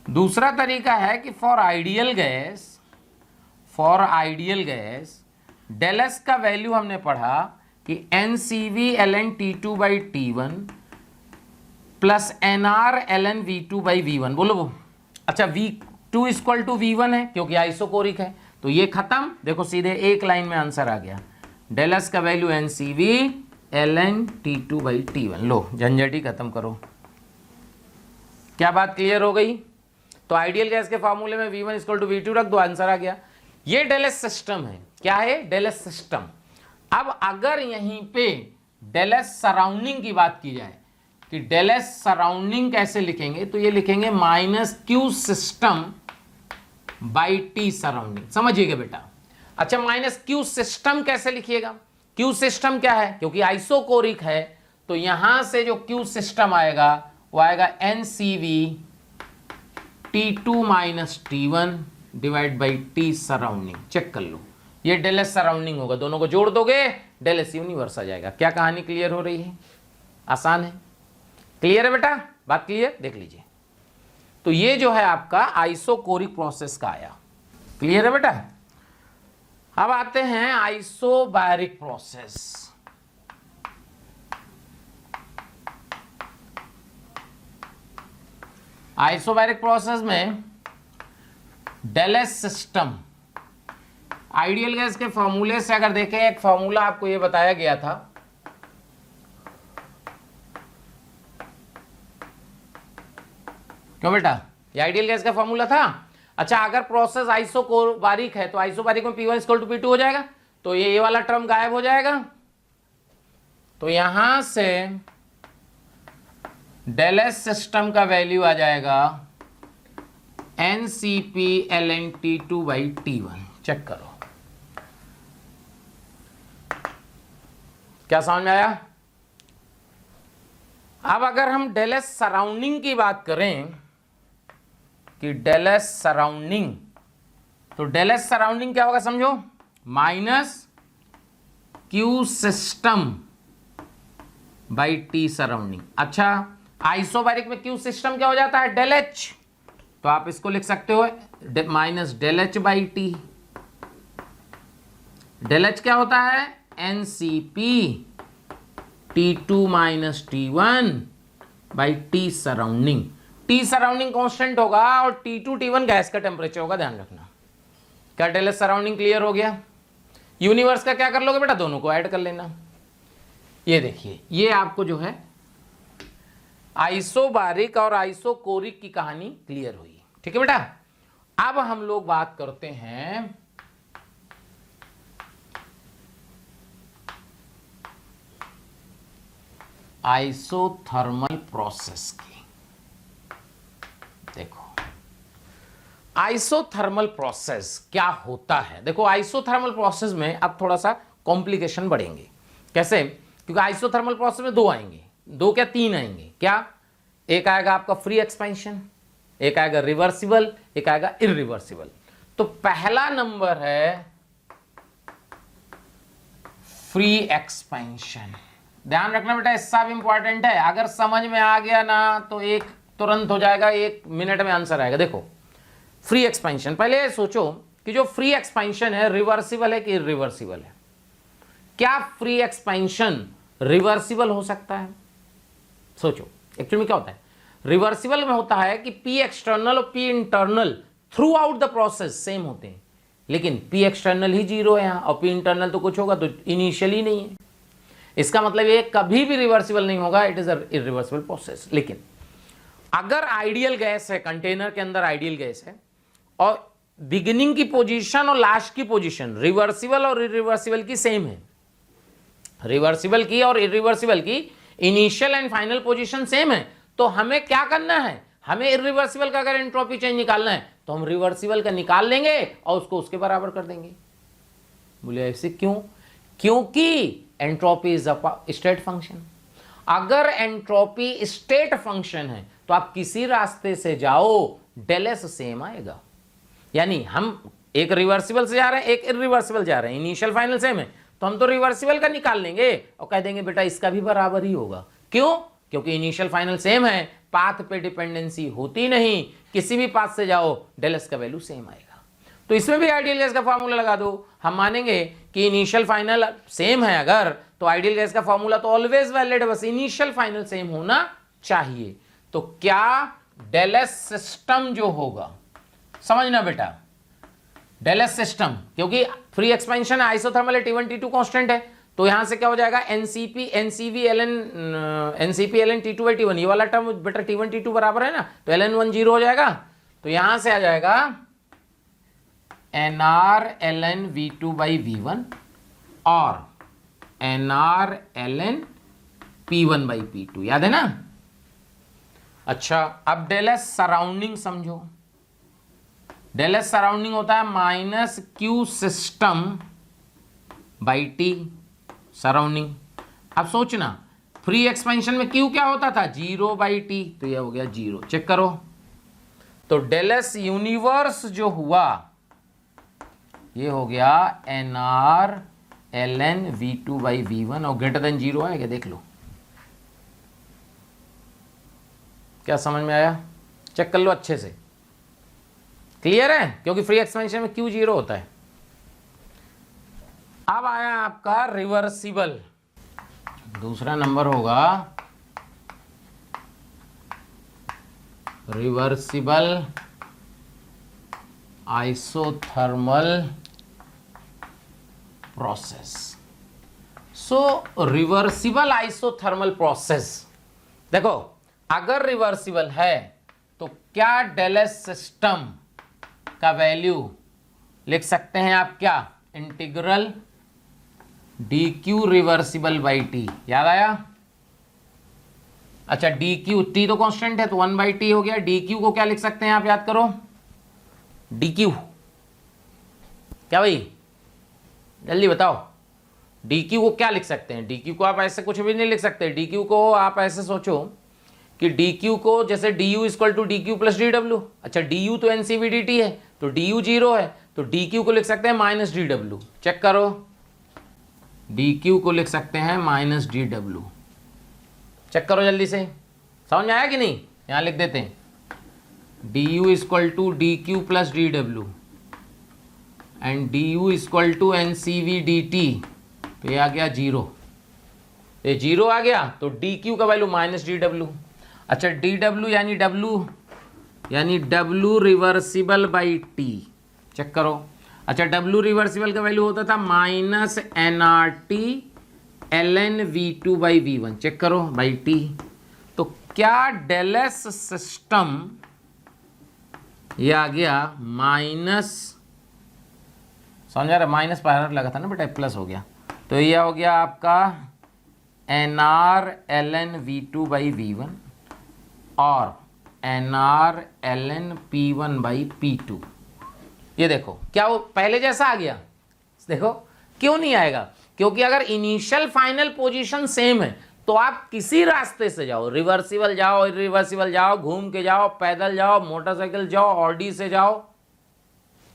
S1: दूसरा तरीका है कि for ideal gas del S का वैल्यू हमने पढ़ा कि N C V L N T two by T one plus N R L N V two by V one. बोलो वो। अच्छा, V two equal to V one है क्योंकि isochoric है, तो ये खत्म। देखो सीधे एक लाइन में आंसर आ गया, डेल एस का value N C V L N T two by T one. लो झंझट ही खत्म करो। क्या बात क्लियर हो गई? तो आइडियल गैस के फॉर्मूले में v1 इक्वल टू v2 रख दो, आंसर आ गया। ये डेल एस सिस्टम है। क्या है? Del S system. अब अगर यहीं पे डेल एस सराउंडिंग की बात की जाए, कि डेल एस सराउंडिंग कैसे लिखेंगे, तो ये लिखेंगे minus Q system by T surrounding. समझिएगा बेटा। अच्छा, माइनस क्यू सिस्टम कैसे लिखिएगा? क्यू सिस्टम क्या है, क्योंकि आइसोकोरिक है तो यहां से जो क्यू सिस्टम आएगा वो आएगा NCV T2 minus T1 divide by T surrounding. Check कर लो, ये डेल एस सराउंडिंग होगा, दोनों को जोड़ दोगे डेल एस यूनिवर्स आ जाएगा। क्या कहानी क्लियर हो रही है? आसान है, क्लियर है बेटा? बात क्लियर? देख लीजिए, तो ये जो है आपका आइसोकोरिक प्रोसेस का आया। क्लियर है बेटा? अब आते हैं आइसोबैरिक प्रोसेस। आइसोबैरिक प्रोसेस में del S system, ideal gas के फॉर्मूले से अगर देखें, एक फॉर्मूला आपको ये बताया गया था, क्यों बेटा? ये आइडियल गैस का फॉर्मूला था। अच्छा, अगर प्रोसेस आइसोबारिक है तो आइसोबारिक में P1 = P2 हो जाएगा, तो ये वाला टर्म गायब हो जाएगा, तो यहां से डेल एस सिस्टम का वैल्यू आ जाएगा NCP/ln/T2/T1। चेक करो, क्या समझ में आया? अब अगर हम डेल एस सराउंडिंग की बात करें कि डेल एस सराउंडिंग, तो डेल एस सराउंडिंग क्या होगा समझो, minus Q system by T surrounding. अच्छा, आइसोबैरिक में क्यू सिस्टम क्या हो जाता है, डेल एच, तो आप इसको लिख सकते हो minus del H by T. Del H क्या होता है, NCP T2 minus T1 by T surrounding. T surrounding constant होगा और T2 T1 गैस का टेम्परेचर होगा, ध्यान रखना। क्या डेल एच सराउंडिंग क्लियर हो गया? यूनिवर्स का क्या कर लोगे बेटा, दोनों को ऐड कर लेना। ये देखिए, ये आपको जो है आइसोबारिक और आइसोकोरिक की कहानी क्लियर हुई। ठीक है बेटा? अब हम लोग बात करते हैं आइसोथर्मल प्रोसेस की। देखो, आइसोथर्मल प्रोसेस क्या होता है। देखो, आइसोथर्मल प्रोसेस में अब थोड़ा सा कॉम्प्लिकेशन बढ़ेंगे। कैसे? क्योंकि आइसोथर्मल प्रोसेस में दो आएंगे, दो क्या तीन आएंगे। क्या? एक आएगा आपका फ्री एक्सपेंशन, एक आएगा रिवर्सिबल, एक आएगा इरिवर्सिबल। तो पहला नंबर है फ्री एक्सपेंशन। ध्यान रखना बेटा, इसका भी इंपॉर्टेंट है। अगर समझ में आ गया ना तो एक तुरंत हो जाएगा, 1 मिनट में आंसर आएगा। देखो, फ्री एक्सपेंशन, पहले सोचो कि जो फ्री एक्सपेंशन है रिवर्सिबल है कि इरिवर्सिबल है। क्या फ्री एक्सपेंशन रिवर्सिबल हो सकता है? सोचो, एक्चुअली में क्या होता है, रिवर्सिबल में होता है कि पी एक्सटर्नल और P internal through out the process same होते हैं, लेकिन पी एक्सटर्नल ही 0 है यहाँ और पी इंटरनल तो कुछ होगा, तो इनिशियली नहीं है। इसका मतलब ये कभी भी रिवर्सिबल नहीं होगा, it is a irreversible process. लेकिन अगर आइडियल गैस है, कंटेनर के अंदर आइडियल गैस है और बिगिनिंग की पोजीशन और लास्ट की पोजीशन रिवर्सिबल और इरिवर्सिबल की सेम है, रिवर्सिबल की और इरिवर्सिबल की initial and final position same है, तो हमें क्या करना है, हमें इरिवर्सिबल का अगर एंट्रोपी चेंज निकालना है तो हम रिवर्सिबल का निकाल लेंगे और उसको उसके बराबर कर देंगे। बोले ऐसे क्यों? क्योंकि entropy is a state function. अगर एंट्रोपी स्टेट फंक्शन है तो आप किसी रास्ते से जाओ, डेल एस सेम आएगा। यानी हम एक रिवर्सिबल से जा रहे हैं, एक इरिवर्सिबल जा रहे हैं, इनिशियल फाइनल सेम है, तो हम तो रिवर्सिबल का निकाल लेंगे और कह देंगे बेटा इसका भी बराबर ही होगा। क्यों? क्योंकि इनिशियल फाइनल सेम है, पाथ पे डिपेंडेंसी होती नहीं, किसी भी पाथ से जाओ डेल एस का वैल्यू सेम आएगा। तो इसमें भी आइडियल गैस का फॉर्मूला लगा दो। हम मानेंगे कि इनिशियल फाइनल सेम है अगर, तो आइडियल गैस का फॉर्मूला तो ऑलवेज वैलिड है, बस इनिशियल फाइनल सेम होना चाहिए। तो क्या डेल एस सिस्टम जो होगा, समझना बेटा, डेल एस सिस्टम, क्योंकि फ्री एक्सपेंशन आइसोथर्मल है, T1 T2 कांस्टेंट है, तो यहां से क्या हो जाएगा, NCP ln T2/T1, ये वाला टर्म बेटा T1 T2 बराबर है ना, तो ln1 0 हो जाएगा, तो यहां से आ जाएगा NR ln V2/V1 और NR ln P1/P2, याद है ना, अच्छा, अब डेल एस सराउंडिंग समझो। डेल एस सराउंडिंग होता है minus Q system by T surrounding. अब सोचना, फ्री एक्सपेंशन में क्यू क्या होता था, 0/t, तो यह हो गया 0। चेक करो, तो डेल एस यूनिवर्स जो हुआ ये हो गया NR ln V2/V1 और ग्रेटर देन 0 है क्या, देख लो। क्या समझ में आया? चेक कर लो अच्छे से, क्लियर है, क्योंकि फ्री एक्सपेंशन में क्यू 0 होता है। अब आया आपका रिवर्सिबल, दूसरा नंबर होगा रिवर्सिबल आइसोथर्मल प्रोसेस। सो रिवर्सिबल आइसोथर्मल प्रोसेस, देखो अगर रिवर्सिबल है तो क्या डेल एस सिस्टम का वैल्यू लिख सकते हैं आप, क्या, integral D Q reversible by T, याद आया? अच्छा, डी क्यू, टी तो कांस्टेंट है तो 1/t हो गया। डी क्यू को क्या लिख सकते हैं आप, याद करो, डी क्यू, क्या भाई, जल्दी बताओ, डी क्यू को क्या लिख सकते हैं? डी क्यू को आप ऐसे कुछ भी नहीं लिख सकते। डी क्यू को आप ऐसे सोचो कि डी क्यू को जैसे D U equal to D Q plus D W. अच्छा, डी यू तो एनसीवीडीटी है तो डी यू 0 है, तो डी क्यू को लिख सकते हैं माइनस डी डब्ल्यू। चेक करो, डी क्यू को लिख सकते हैं माइनस डी डब्ल्यू। चेक करो जल्दी से, समझ में आया कि नहीं? यहां लिख देते हैं D U equal to D Q plus D W and D U equal to N C V D T, तो ये आ गया 0। ये 0 आ गया तो डी क्यू का वैल्यू माइनस डी डब्ल्यू। अच्छा, डी डब्ल्यू यानी W reversible by T. Check करो, अच्छा डब्ल्यू रिवर्सिबल का वैल्यू होता था minus NRT ln V2/V1। Check करो बाई टी, तो क्या डेल एस सिस्टम ये आ गया माइनस, समझ आ रहा, माइनस पावर लगा था ना बेटा, प्लस हो गया, तो ये हो गया आपका NR ln V2/V1 और NR ln P1/P2। ये देखो क्या वो पहले जैसा आ गया? देखो क्यों नहीं आएगा, क्योंकि अगर इनिशियल फाइनल पोजीशन सेम है तो आप किसी रास्ते से जाओ, रिवर्सिबल जाओ, इरिवर्सिबल जाओ, घूम के जाओ, पैदल जाओ, मोटरसाइकिल जाओ, ऑडी से जाओ,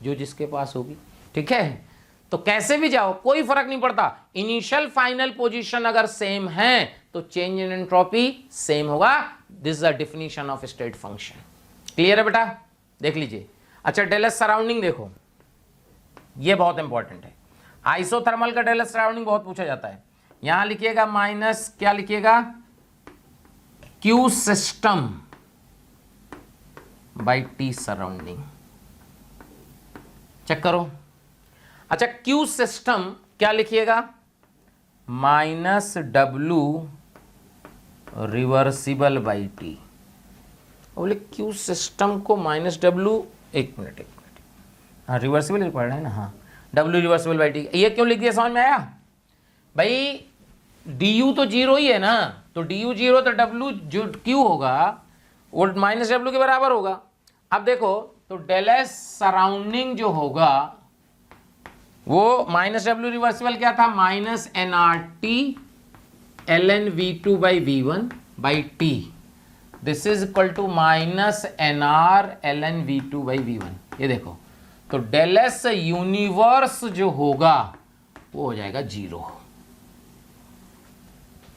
S1: जो जिसके पास होगी, ठीक है, तो कैसे भी जाओ कोई फर्क नहीं पड़ता। इनिशियल फाइनल पोजीशन अगर सेम है तो चेंज इन एंट्रोपी सेम होगा। This is the definition of state function. Clear है बेटा? देख लीजिए। अच्छा, डेल एस सराउंडिंग देखो, ये बहुत इंपॉर्टेंट है। आइसोथर्मल का डेल एस सराउंडिंग बहुत पूछा जाता है। यहां लिखिएगा माइनस, क्या लिखिएगा, Q system by T surrounding. Check करो, अच्छा क्यू सिस्टम क्या लिखिएगा, minus W reversible by T. बोले क्यू सिस्टम को माइनस डब्ल्यू, एक मिनट, हाँ रिवर्सिबल पढ़ रहे हैं ना, हाँ डब्ल्यू रिवर्सिबल बाई टी, ये क्यों लिख दिया, समझ में आया भाई? डी यू तो 0 ही है ना, तो डी यू 0 तो डब्ल्यू जो क्यू होगा वो माइनस डब्ल्यू के बराबर होगा। अब देखो, तो डेल एस सराउंडिंग जो होगा वो माइनस डब्ल्यू रिवर्सिबल क्या था, minus NRT ln V2/V1 by T, this is equal to minus NR ln V2/V1। ये देखो, तो डेल एस यूनिवर्स जो होगा वो हो जाएगा 0।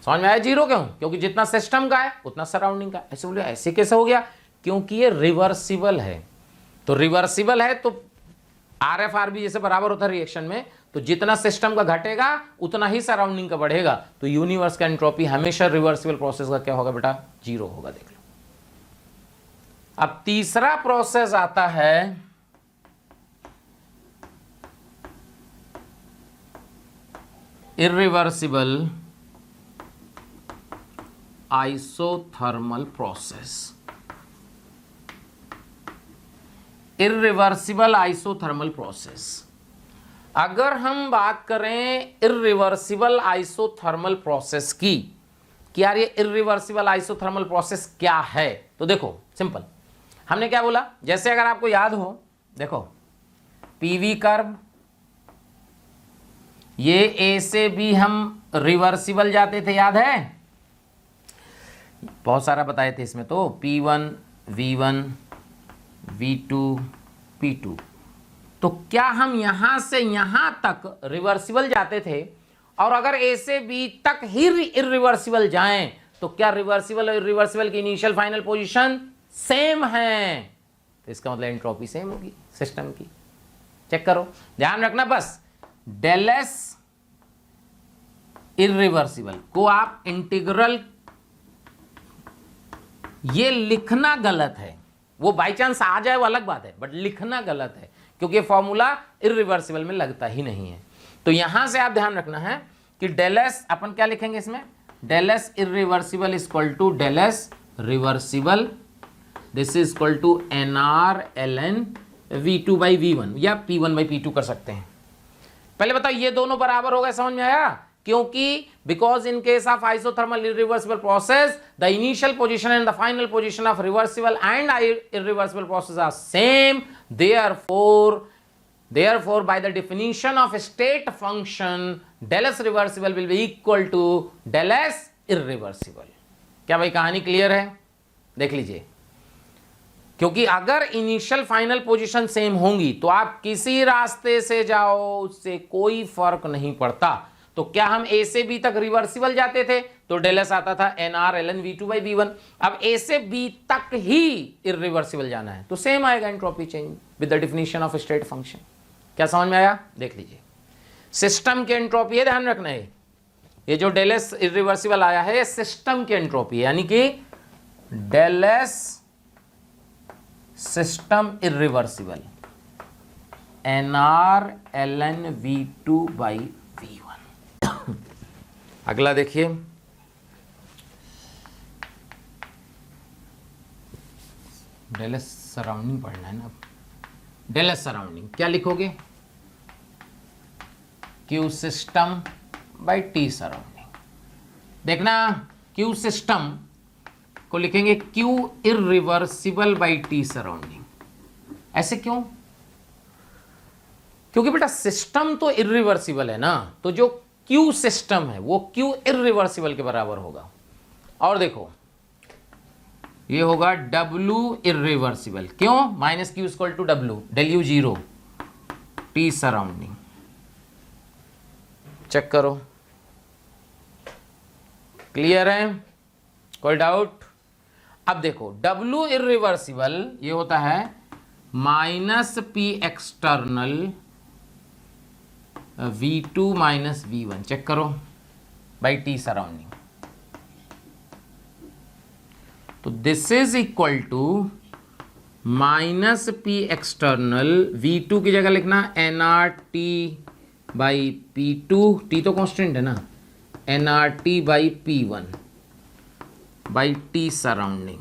S1: समझ में आया 0 क्यों? क्योंकि जितना सिस्टम का है उतना सराउंडिंग का। ऐसे बोले ऐसे कैसे हो गया? क्योंकि ये रिवर्सिबल है, तो रिवर्सिबल है तो RFRB जैसे बराबर होता है रिएक्शन में, तो जितना सिस्टम का घटेगा उतना ही सराउंडिंग का बढ़ेगा, तो यूनिवर्स का एंट्रोपी हमेशा रिवर्सिबल प्रोसेस का क्या होगा बेटा, 0 होगा। देख लो। अब तीसरा प्रोसेस आता है irreversible isothermal process. Irreversible isothermal process, अगर हम बात करें इरिवर्सिबल आइसोथर्मल प्रोसेस की, कि यार ये इरिवर्सिबल आइसोथर्मल प्रोसेस क्या है। तो देखो सिंपल, हमने क्या बोला, जैसे अगर आपको याद हो, देखो पीवी कर्व, ये ए से बी हम रिवर्सिबल जाते थे, याद है, बहुत सारा बताए थे इसमें, तो P1 V1 V2 P2। तो क्या हम यहां से यहां तक रिवर्सिबल जाते थे, और अगर ए से बी तक ही इरिवर्सिबल जाएं, तो क्या रिवर्सिबल और इरिवर्सिबल की इनिशियल फाइनल पोजीशन सेम है? तो इसका मतलब एंट्रोपी सेम होगी सिस्टम की। चेक करो, ध्यान रखना बस, डेल एस इरिवर्सिबल को आप इंटीग्रल, ये लिखना गलत है, वो बाई चांस आ जाए वो अलग बात है, बट लिखना गलत है क्योंकि ये फॉर्मूला इरिवर्सिबल में लगता ही नहीं है। तो यहां से आप ध्यान रखना है कि डेल एस अपन क्या लिखेंगे इसमें, del S irreversible is equal to del S reversible, this is equal to N R L N V2 by V1 या P1 बाई P2 कर सकते हैं। पहले बताओ ये दोनों बराबर हो गए, समझ में आया? क्योंकि because in case of isothermal irreversible process the initial position and the final position of reversible and irreversible process are same, therefore by the definition of state function del s reversible will be equal to del s irreversible। क्या भाई कहानी clear है? देख लीजिए, क्योंकि अगर initial final position same होंगी तो आप किसी रास्ते से जाओ उससे कोई फर्क नहीं पड़ता। तो क्या हम ए से बी तक रिवर्सिबल जाते थे तो डेल एस आता था N R L N V2 by V1। अब ए से बी तक ही इरिवर्सिबल जाना है तो सेम आएगा entropy change with the definition of state function. क्या समझ में आया? देख लीजिए, सिस्टम की एंट्रोपी है, ध्यान रखना है, ये जो डेल एस इरिवर्सिबल आया है ये सिस्टम की एंट्रोपी है, यानी कि del S system irreversible N R L N V2 by V1। अगला देखिए, डेल एस सराउंडिंग पढ़ना है ना। डेल एस सराउंडिंग क्या लिखोगे, Q system by T surrounding. देखना, क्यू सिस्टम को लिखेंगे Q irreversible by T surrounding. ऐसे क्यों? क्योंकि बेटा सिस्टम तो इरिवर्सिबल है ना, तो जो क्यू सिस्टम है वो क्यू इरिवर्सिबल के बराबर होगा। और देखो ये होगा W इरिवर्सिबल, क्यों? Minus Q equal to W, del U zero, T surrounding. Check करो, क्लियर है? कोई डाउट? अब देखो W इरिवर्सिबल ये होता है minus P external V2 minus V1, check करो, बाई टी सराउंडिंग। तो this is equal to minus P external, V2 की जगह लिखना nRT बाई P2, T तो कांस्टेंट है ना, nRT by P1 by T surrounding.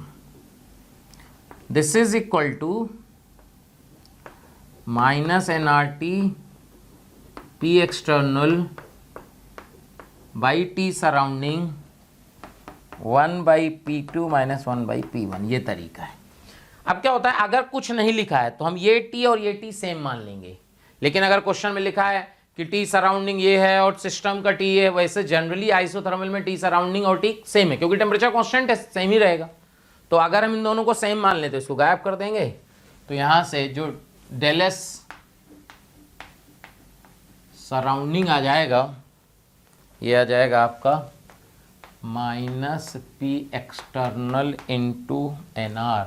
S1: This is equal to minus nRT P external by T surrounding 1 by P2 minus 1 by P1। ये तरीका है। अब क्या होता है, अगर कुछ नहीं लिखा है तो हम ये T और ये T सेम मान लेंगे, लेकिन अगर क्वेश्चन में लिखा है कि T सराउंडिंग ये है और सिस्टम का T है, वैसे जनरली आइसोथर्मल में T सराउंडिंग और T सेम है क्योंकि टेम्परेचर कांस्टेंट है, सेम ही रहेगा। तो अगर हम इन दोनों को सेम मान लेते तो इसको गायब कर देंगे, तो यहां से जो डेल एस सराउंडिंग आ जाएगा, ये आ जाएगा आपका minus P external into NR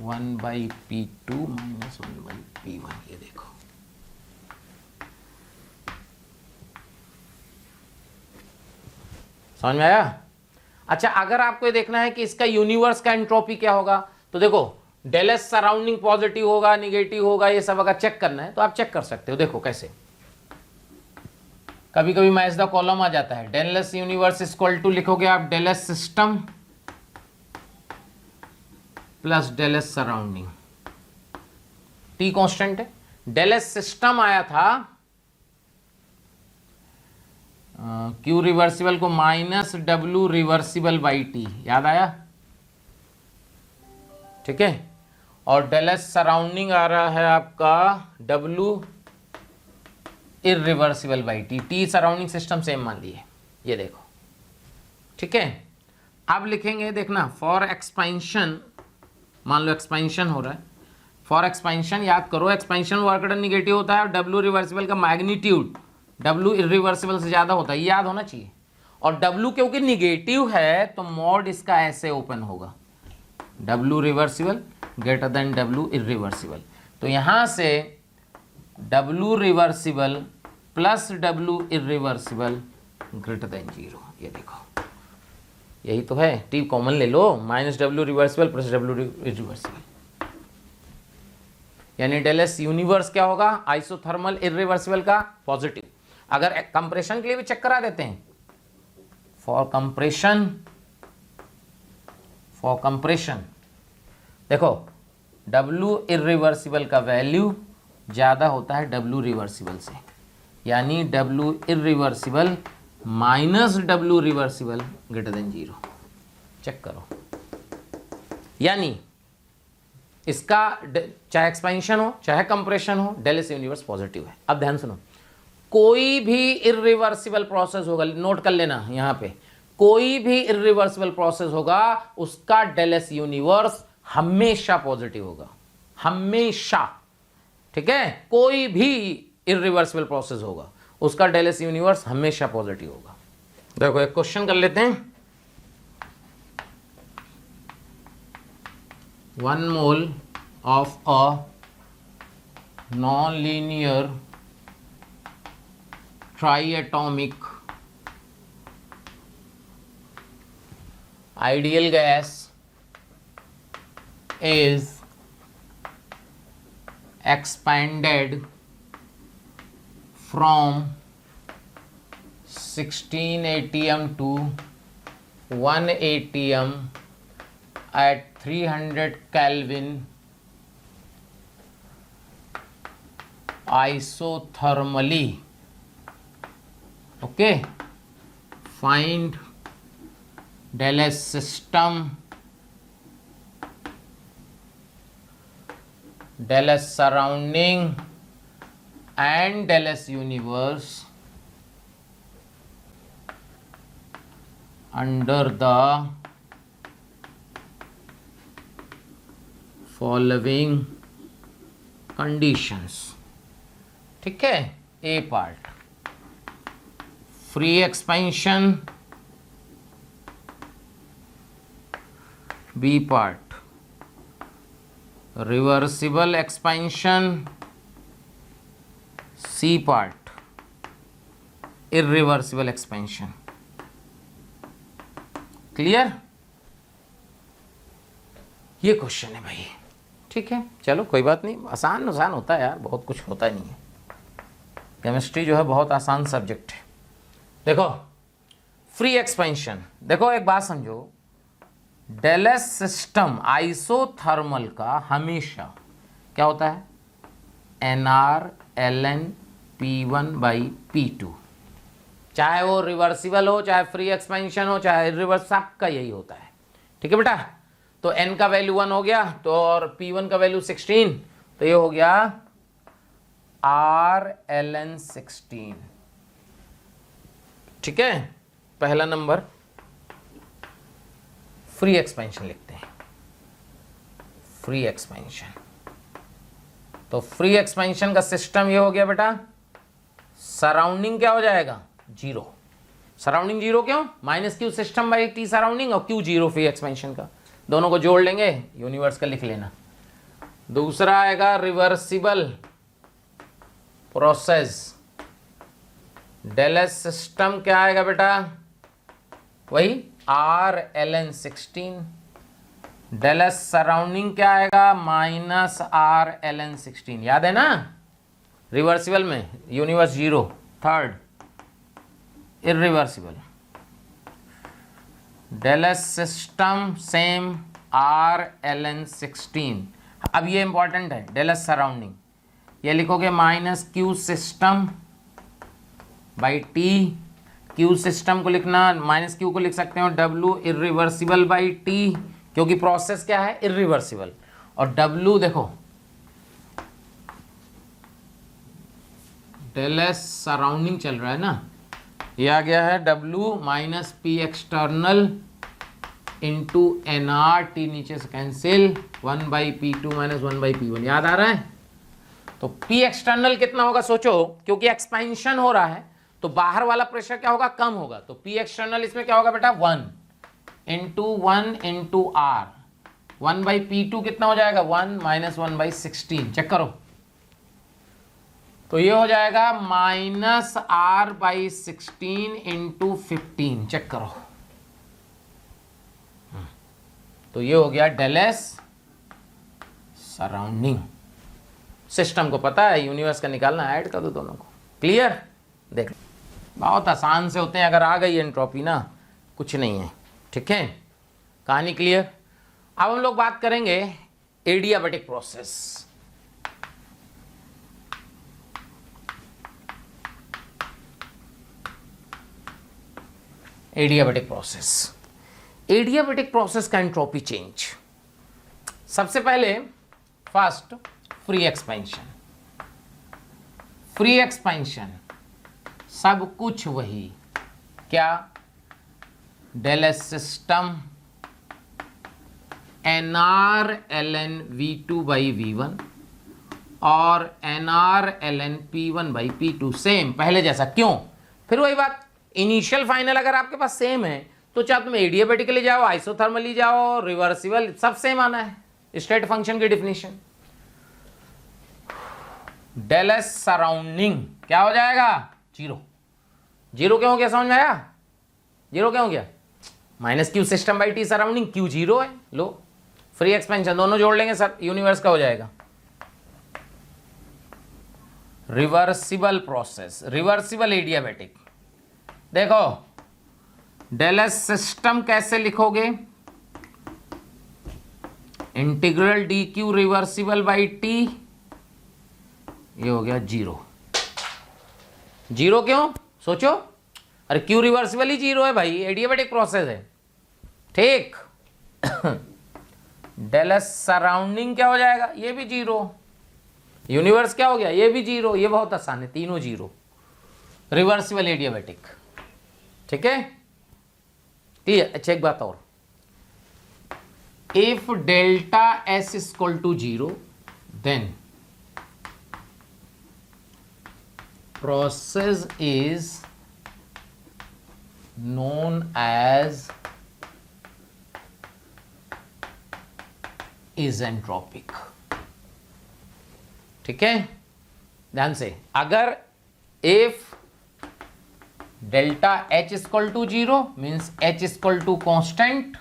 S1: 1 by P2 minus 1 by P1। ये देखो, समझ में आया? अच्छा, अगर आपको ये देखना है कि इसका यूनिवर्स का एंट्रोपी क्या होगा, तो देखो डेल एस सराउंडिंग पॉजिटिव होगा निगेटिव होगा, ये सब अगर चेक करना है तो आप चेक कर सकते हो। देखो कैसे, कभी कभी मैच द कॉलम आ जाता है, del S universe equal to लिखोगे आप del S system plus del S surrounding, T constant है। डेल एस सिस्टम आया था क्यू रिवर्सिबल को minus W reversible by T, याद आया? ठीक है। और डेल एस सराउंडिंग आ रहा है आपका W irreversible by T, T surrounding system same मान लिए, ये देखो। ठीक है, अब लिखेंगे, देखना, फॉर एक्सपेंशन, मान लो एक्सपेंशन हो रहा है, फॉर एक्सपेंशन याद करो, एक्सपेंशन वर्क डन निगेटिव होता है और डब्ल्यू रिवर्सिबल का मैग्नीट्यूड डब्ल्यू इरिवर्सिबल से ज़्यादा होता है, ये याद होना चाहिए। और डब्ल्यू क्योंकि निगेटिव है तो मॉड इसका ऐसे ओपन होगा, W reversible greater than W irreversible. तो यहाँ से W reversible plus W irreversible greater than 0, ये देखो, यही तो है। टी कॉमन ले लो, minus W reversible plus W irreversible, यानी डेल एस यूनिवर्स क्या होगा, आइसोथर्मल इरिवर्सिबल का पॉजिटिव। अगर कंप्रेशन के लिए भी चेक करा देते हैं, फॉर कंप्रेशन देखो, डब्ल्यू इरिवर्सिबल का वैल्यू ज़्यादा होता है डब्ल्यू रिवर्सिबल से, यानी W irreversible minus W reversible greater than 0, check करो। यानी इसका चाहे एक्सपेंशन हो चाहे कंप्रेशन हो, डेल एस यूनिवर्स पॉजिटिव है। अब ध्यान सुनो, कोई भी इरिवर्सिबल प्रोसेस होगा, नोट कर लेना यहाँ पे, कोई भी इरिवर्सिबल प्रोसेस होगा उसका डेल एस यूनिवर्स हमेशा पॉजिटिव होगा, हमेशा। ठीक है, कोई भी इरिवर्सिबल प्रोसेस होगा उसका डेल एस यूनिवर्स हमेशा पॉजिटिव होगा। देखो एक क्वेश्चन कर लेते हैं, 1 mole of a non linear triatomic ideal gas is expanded from 16 atm to 1 atm at 300 Kelvin isothermally. Okay, find del S system, del S surrounding and del S universe under the following conditions. ठीक है, A part free expansion, B part reversible expansion, C part irreversible expansion. Clear? ये question है भाई। ठीक है, चलो कोई बात नहीं, आसान आसान होता है यार, बहुत कुछ होता नहीं है। केमिस्ट्री जो है बहुत आसान सब्जेक्ट है। देखो फ्री एक्सपेंशन, देखो एक बात समझो, डेल एस सिस्टम आइसोथर्मल का हमेशा क्या होता है, NR ln P1 by P2, चाहे वो रिवर्सिबल हो चाहे फ्री एक्सपेंशन हो चाहे रिवर्स, सबका यही होता है। ठीक है बेटा, तो n का वैल्यू 1 हो गया तो, और P1 का वैल्यू 16, तो ये हो गया R ln 16। ठीक है, पहला नंबर फ्री एक्सपेंशन लिखते हैं, फ्री एक्सपेंशन। तो फ्री एक्सपेंशन का सिस्टम ये हो गया बेटा, सराउंडिंग क्या हो जाएगा, 0। सराउंडिंग 0 क्यों, minus Q system by T surrounding, और क्यू 0 फ्री एक्सपेंशन का, दोनों को जोड़ लेंगे, यूनिवर्स का लिख लेना। दूसरा आएगा reversible process, del S system क्या आएगा बेटा, वही R ln 16, del S surrounding क्या आएगा, माइनस R ln 16, याद है ना, रिवर्सिबल में universe 0। Third irreversible, del S system same R ln 16। अब ये इंपॉर्टेंट है, डेल एस सराउंडिंग, ये लिखोगे minus Q system by T, Q system को लिखना, माइनस क्यू को लिख सकते हो W इरिवर्सिबल बाई T, क्योंकि प्रोसेस क्या है, इरिवर्सिबल। और W देखो डेल एस सराउंडिंग चल रहा है ना, ये आ गया है W minus P external into N R T, नीचे से कैंसिल, 1/P2 माइनस 1/P1, याद आ रहा है। तो P एक्सटर्नल कितना होगा सोचो, क्योंकि एक्सपेंशन हो रहा है तो बाहर वाला प्रेशर क्या होगा, कम होगा। तो P एक्सटर्नल इसमें क्या होगा बेटा, 1 इंटू R, 1/P2 कितना हो जाएगा, 1 माइनस 1/16, चेक करो। तो ये हो जाएगा माइनस R/16 इंटू 15, चेक करो। तो ये हो गया डेल एस सराउंडिंग। सिस्टम को पता है, यूनिवर्स का निकालना, ऐड कर दो दोनों को। क्लियर? देख बहुत आसान से होते हैं, अगर आ गई एंट्रोपी ना, कुछ नहीं है। ठीक है, कहानी क्लियर। अब हम लोग बात करेंगे adiabatic process. Adiabatic process, adiabatic process का एंट्रोपी चेंज। सबसे पहले first free expansion. Free expansion सब कुछ वही, क्या, del S system NR ln V2 by V1 और NR ln P1 by P2, same पहले जैसा। क्यों? फिर वही बात, इनिशियल फाइनल अगर आपके पास सेम है तो चाहे तुम एडियाबैटिकली जाओ, आइसोथर्मली जाओ, रिवर्सिबल, सब सेम आना है। स्टेट फंक्शन की डिफिनीशन, डेल एस सराउंडिंग क्या हो जाएगा, जीरो। जीरो क्यों हो गया, समझ में आया? जीरो क्यों हो गया, minus Q system by T surrounding, Q zero है। लो फ्री एक्सपेंशन दोनों जोड़ लेंगे सर, यूनिवर्स का हो जाएगा। Reversible process, reversible adiabatic. देखो डेल एस सिस्टम कैसे लिखोगे, integral D Q reversible by T, ये हो गया जीरो। जीरो क्यों सोचो, अरे क्यू रिवर्सिबल ही जीरो है भाई, एडियाबैटिक प्रोसेस है। ठीक डेल एस सराउंडिंग क्या हो जाएगा, ये भी जीरो। यूनिवर्स क्या हो गया, ये भी जीरो। ये बहुत आसान है, तीनों जीरो, रिवर्सिबल एडियाबैटिक। ठीक है, क्लियर? अच्छा एक बात और, if delta S equal to zero then process is known as isentropic। ठीक है, ध्यान से, अगर if delta h equal to zero means h equal to constant,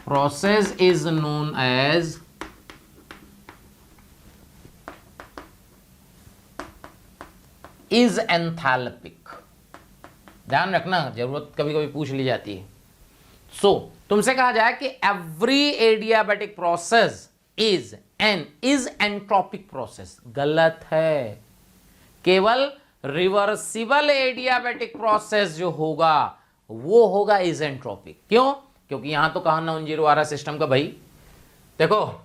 S1: process is known as isenthalpic. ध्यान रखना, जरूरत कभी कभी पूछ ली जाती है। सो तुमसे कहा जाए कि every adiabatic process is entropic process, गलत है। केवल रिवर्सिबल एडियाबैटिक प्रोसेस जो होगा वो होगा इज एंट्रोपिक। क्यों? क्योंकि यहां तो कहा नॉन जीरो आ रहा सिस्टम का भाई। देखो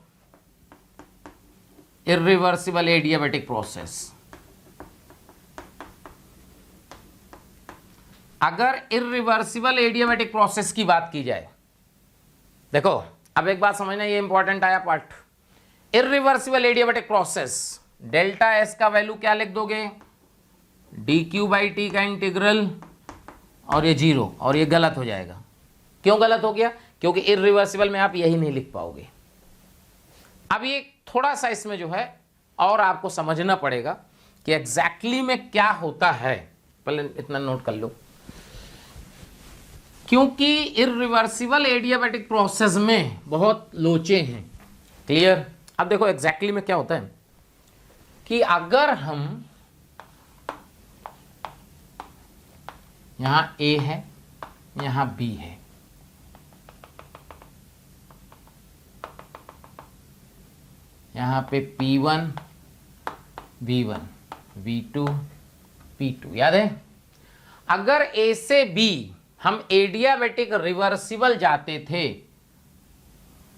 S1: इरिवर्सिबल एडियाबैटिक प्रोसेस, अगर इरिवर्सिबल एडियाबैटिक प्रोसेस की बात की जाए, देखो अब एक बात समझना, ये इंपॉर्टेंट आया part. Irreversible adiabatic process, delta S का वैल्यू क्या लिख दोगे, डी क्यू बाई टी का इंटीग्रल, और ये जीरो, और ये गलत हो जाएगा। क्यों गलत हो गया? क्योंकि इरिवर्सिबल में आप यही नहीं लिख पाओगे। अब ये थोड़ा सा इसमें जो है और आपको समझना पड़ेगा कि एग्जैक्टली में क्या होता है, पहले इतना नोट कर लो। क्योंकि इरिवर्सिबल एडियाबैटिक प्रोसेस में बहुत लोचे हैं। क्लियर? अब देखो एग्जैक्टली में क्या होता है कि अगर हम यहां ए है, यहां बी है, यहां पे P1 V1 V2 P2, याद है। अगर A से B हम एडियाबैटिक रिवर्सिबल जाते थे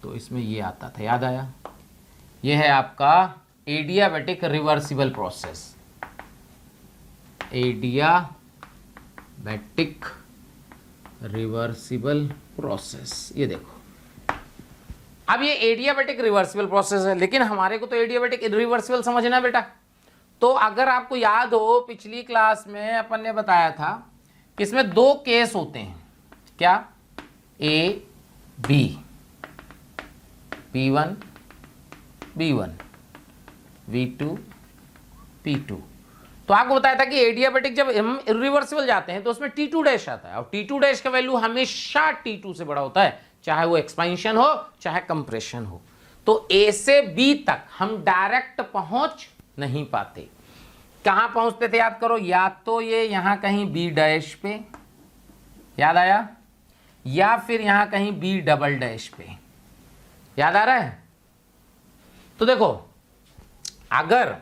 S1: तो इसमें ये आता था, याद आया। ये है आपका adiabatic reversible process, adiabatic reversible process. ये देखो, अब ये एडियाबैटिक रिवर्सिबल प्रोसेस है, लेकिन हमारे को तो एडियाबैटिक इरिवर्सिबल समझना है बेटा। तो अगर आपको याद हो पिछली क्लास में अपन ने बताया था कि इसमें दो केस होते हैं, क्या, A B, P1 B1 V2 P2। तो आपको बताया था कि एडियाबैटिक जब हम इरिवर्सिबल जाते हैं तो उसमें T2 डैश आता है, और T2 डैश का वैल्यू हमेशा T2 से बड़ा होता है, चाहे वो एक्सपेंशन हो चाहे कंप्रेशन हो। तो A से B तक हम डायरेक्ट पहुंच नहीं पाते। कहां पहुंचते थे याद करो, या तो ये यहां कहीं B डैश पे, याद आया, या फिर यहां कहीं B डबल डैश पे, याद आ रहा है। तो देखो, अगर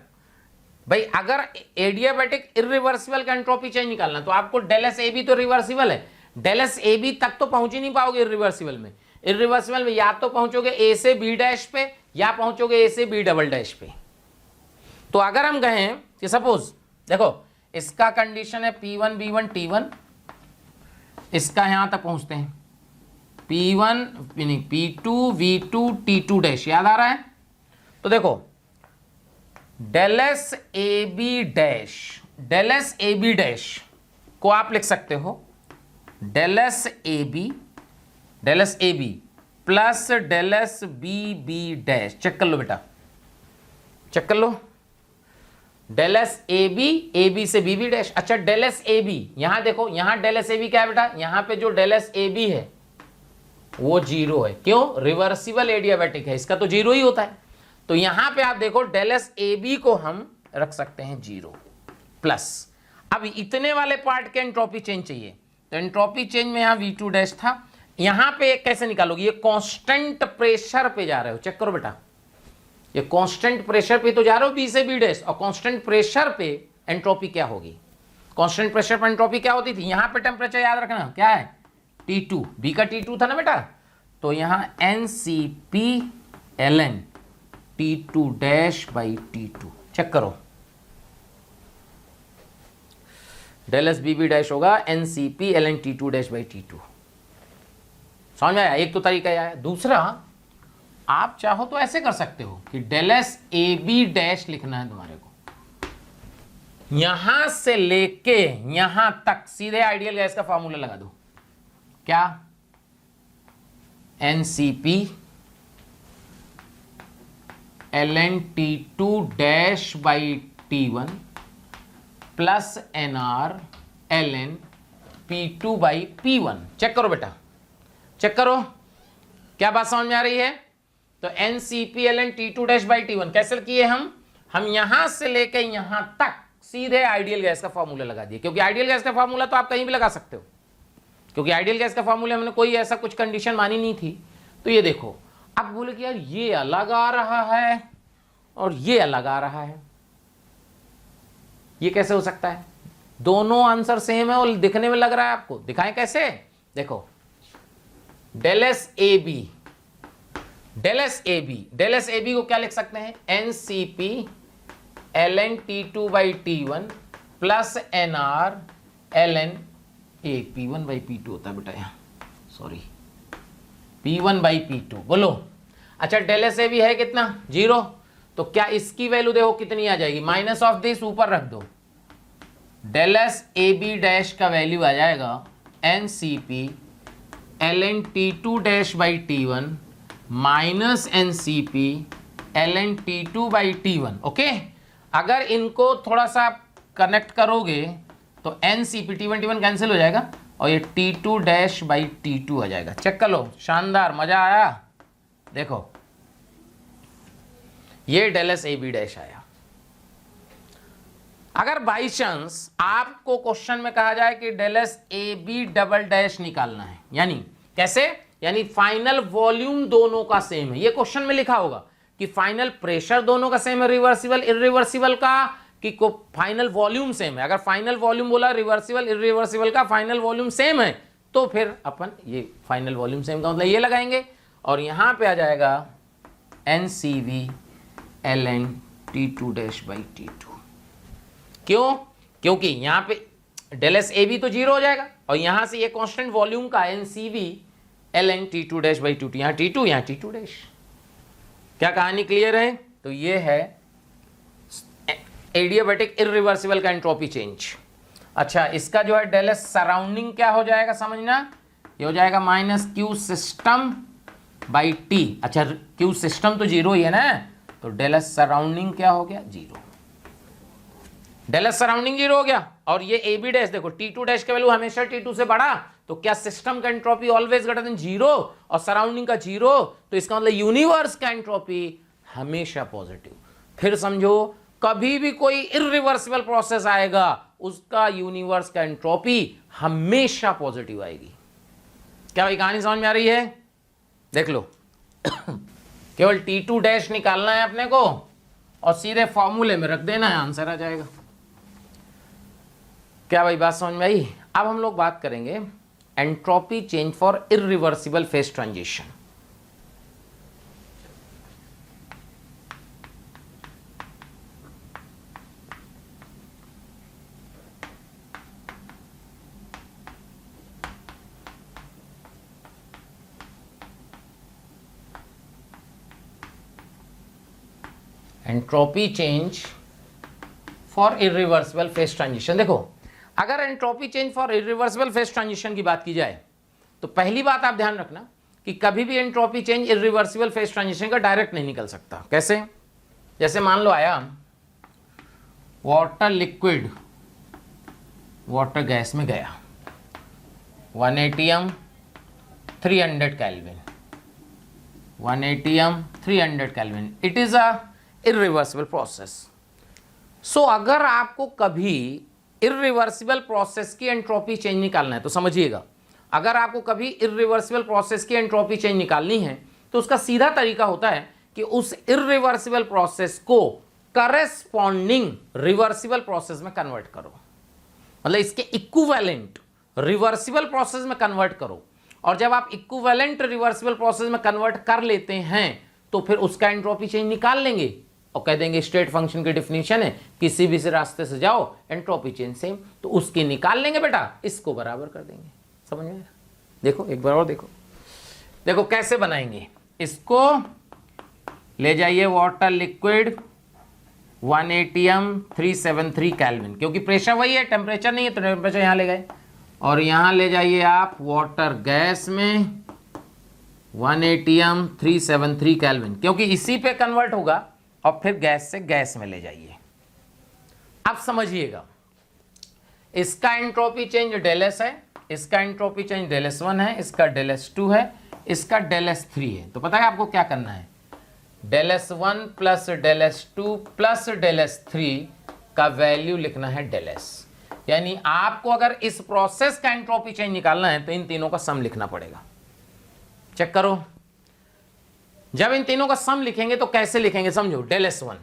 S1: एडियाबैटिक इरिवर्सिबल का एंट्रोपी चेंज निकालना तो आपको डेल एस ए बी तो रिवर्सिबल है, डेल एस ए बी तक तो पहुंच ही नहीं पाओगे इरिवर्सिबल में। इरिवर्सिबल में या तो पहुंचोगे ए से बी डैश पे या पहुंचोगे ए से बी डबल डैश पे। तो अगर हम कहें कि सपोज देखो इसका कंडीशन है P1 B1 T1, इसका यहां तक पहुंचते हैं P1 P2 V2 T2 dash, याद आ रहा है। तो देखो del S A B dash को आप लिख सकते हो del S A B plus del S B B dash. Check कर लो बेटा, चेक कर लो, डेल एस ए बी से बी बी डैश। अच्छा डेल एस ए बी, यहां देखो, यहां डेल एस ए बी क्या है बेटा, यहां पे जो डेल एस ए बी है वो जीरो है, क्यों, रिवर्सिबल एडियाबैटिक है, इसका तो जीरो ही होता है। तो यहां पे आप देखो डेल एस ए बी को हम रख सकते हैं जीरो प्लस। अब इतने वाले पार्ट के एंट्रोपी चेंज चाहिए, तो एंट्रोपी चेंज में यहां V2 डैश था, यहां पे कैसे निकालोगे, ये कांस्टेंट प्रेशर पे जा रहे हो, चेक करो बेटा, ये कांस्टेंट प्रेशर पे तो जा रहे हो B से B डैश, और कांस्टेंट प्रेशर पे एंट्रोपी क्या होगी, कांस्टेंट प्रेशर पर एंट्रोपी क्या होती थी, यहां पे टेम्परेचर याद रखना क्या है T2, B का T2 था ना बेटा, तो यहां NCP ln T2 dash by T2। Check करो, del S B B dash होगा NCP ln T2 dash by T2। समझ में आया, एक तो तरीका यह है। दूसरा, आप चाहो तो ऐसे कर सकते हो कि del S A B dash लिखना है तुम्हारे को, यहां से लेके यहां तक सीधे आइडियल गैस का फॉर्मूला लगा दो, क्या, NCP ln T2 dash by T1 plus NR ln P2 by P1। Check करो बेटा, चेक करो, क्या बात समझ में आ रही है। तो NCP ln T2 dash by T1 कैसे किए हम यहां से लेके यहां तक सीधे आइडियल गैस का फॉर्मूला लगा दिए, क्योंकि आइडियल गैस का फॉर्मूला तो आप कहीं भी लगा सकते हो, क्योंकि आइडियल गैस का फॉर्मूला हमने कोई ऐसा कुछ कंडीशन मानी नहीं थी। तो ये देखो, अब बोले कि यार ये अलग आ रहा है और ये अलग आ रहा है, ये कैसे हो सकता है, दोनों आंसर सेम है और दिखने में लग रहा है आपको, दिखाएं कैसे, देखो डेल एस ए बी को क्या लिख सकते हैं, NCP ln T2 by T1 plus NR ln P1 by P2 होता है बेटा, यहाँ सॉरी P1 बाई P2, बोलो। अच्छा डेल एस ए बी है कितना, जीरो, तो क्या इसकी वैल्यू देखो कितनी आ जाएगी, माइनस ऑफ दिस ऊपर रख दो, del S A B dash का वैल्यू आ जाएगा NCP ln T2 dash by T1 minus NCP ln T2 by T1। Okay, अगर इनको थोड़ा सा कनेक्ट करोगे तो NCP T1 कैंसिल हो जाएगा और ये T2 डैश बाई T2 आ जाएगा। चेक कर लो, शानदार, मजा आया। देखो ये del S A B dash आया। अगर बाई चांस आपको क्वेश्चन में कहा जाए कि del S A B double dash निकालना है, यानी कैसे, यानी फाइनल वॉल्यूम दोनों का सेम है, ये क्वेश्चन में लिखा होगा कि फाइनल प्रेशर दोनों का सेम है, रिवर्सिबल इरिवर्सिबल का, कि को फाइनल वॉल्यूम सेम है। अगर फाइनल वॉल्यूम बोला रिवर्सिबल इरिवर्सिबल का फाइनल वॉल्यूम सेम है तो फिर अपन ये फाइनल वॉल्यूम सेम का मतलब ये लगाएंगे और यहां पे आ जाएगा NCV ln T2-T2। क्यों? क्योंकि यहां पे डेल एस ए बी तो जीरो हो जाएगा और यहां से ये कांस्टेंट वॉल्यूम का NCV ln T2-T2, यहां T2 यहां T2 डैश। क्या कहानी क्लियर है? तो ये है एडियाबैटिक इरिवर्सिबल का एंट्रोपी चेंज। अच्छा, इसका जो है डेल एस सराउंडिंग क्या हो जाएगा समझना, ये हो जाएगा minus Q system by T. अच्छा, क्यू सिस्टम तो जीरो ही है ना, तो डेल एस सराउंडिंग क्या हो गया? Zero. Del S surrounding zero हो गया और ये ए बी डैश देखो T2 डैश का वैल्यू हमेशा T2 से बड़ा, तो क्या सिस्टम का entropy always greater than zero और सराउंडिंग का जीरो, तो इसका मतलब यूनिवर्स का एंट्रोपी हमेशा पॉजिटिव। फिर समझो कभी भी कोई इरिवर्सिबल प्रोसेस आएगा उसका यूनिवर्स का एंट्रोपी हमेशा पॉजिटिव आएगी। क्या भाई कहानी समझ में आ रही है? देख लो केवल T2 डैश निकालना है अपने को और सीधे फॉर्मूले में रख देना है, आंसर आ जाएगा। क्या भाई बात समझ में आई? अब हम लोग बात करेंगे entropy change for irreversible phase transition. Entropy change for irreversible phase transition. देखो, अगर entropy change for irreversible phase transition की बात की जाए तो पहली बात आप ध्यान रखना कि कभी भी entropy change irreversible phase transition का डायरेक्ट नहीं निकल सकता। कैसे? जैसे मान लो आया वाटर लिक्विड वाटर गैस में गया 180 300 kelvin 180 300 kelvin, it is a irreversible process. So अगर आपको कभी इरिवर्सिबल प्रोसेस की एंट्रोपी चेंज निकालना है तो समझिएगा, अगर आपको कभी इरिवर्सिबल प्रोसेस की एंट्रोपी चेंज निकालनी है तो उसका सीधा तरीका होता है कि उस इरिवर्सिबल प्रोसेस को करेस्पॉन्डिंग रिवर्सिबल प्रोसेस में कन्वर्ट करो, मतलब इसके इक्विवेलेंट रिवर्सिबल प्रोसेस में कन्वर्ट करो। और जब आप इक्विवेलेंट रिवर्सिबल प्रोसेस में कन्वर्ट कर लेते हैं तो फिर उसका एंट्रोपी चेंज निकाल लेंगे और कह देंगे स्टेट फंक्शन की डेफिनेशन है किसी भी से रास्ते से जाओ एंट्रोपी चेंज सेम, तो उसकी निकाल लेंगे बेटा, इसको बराबर कर देंगे। समझ में? देखो एक बार और देखो, देखो कैसे बनाएंगे इसको। ले जाइए वाटर लिक्विड 180 373 केल्विन, क्योंकि प्रेशर वही है, टेम्परेचर नहीं है तो टेम्परेचर यहां ले गए। और यहां ले जाइए आप वाटर गैस में 180 373 केल्विन, क्योंकि इसी पे कन्वर्ट होगा और फिर गैस से गैस में ले जाइए। अब समझिएगा, इसका एंट्रोपी चेंज डेल एस है, इसका एंट्रोपी चेंज डेल एस 1 है, इसका डेल एस 2 है, इसका डेल एस 3 है। तो पता है आपको क्या करना है, del S 1 plus del S 2 plus del S 3 का वैल्यू लिखना है डेल एस। यानी आपको अगर इस प्रोसेस का एंट्रोपी चेंज निकालना है तो इन तीनों का सम लिखना पड़ेगा। चेक करो, जब इन तीनों का सम लिखेंगे तो कैसे लिखेंगे समझो। डेल एस 1,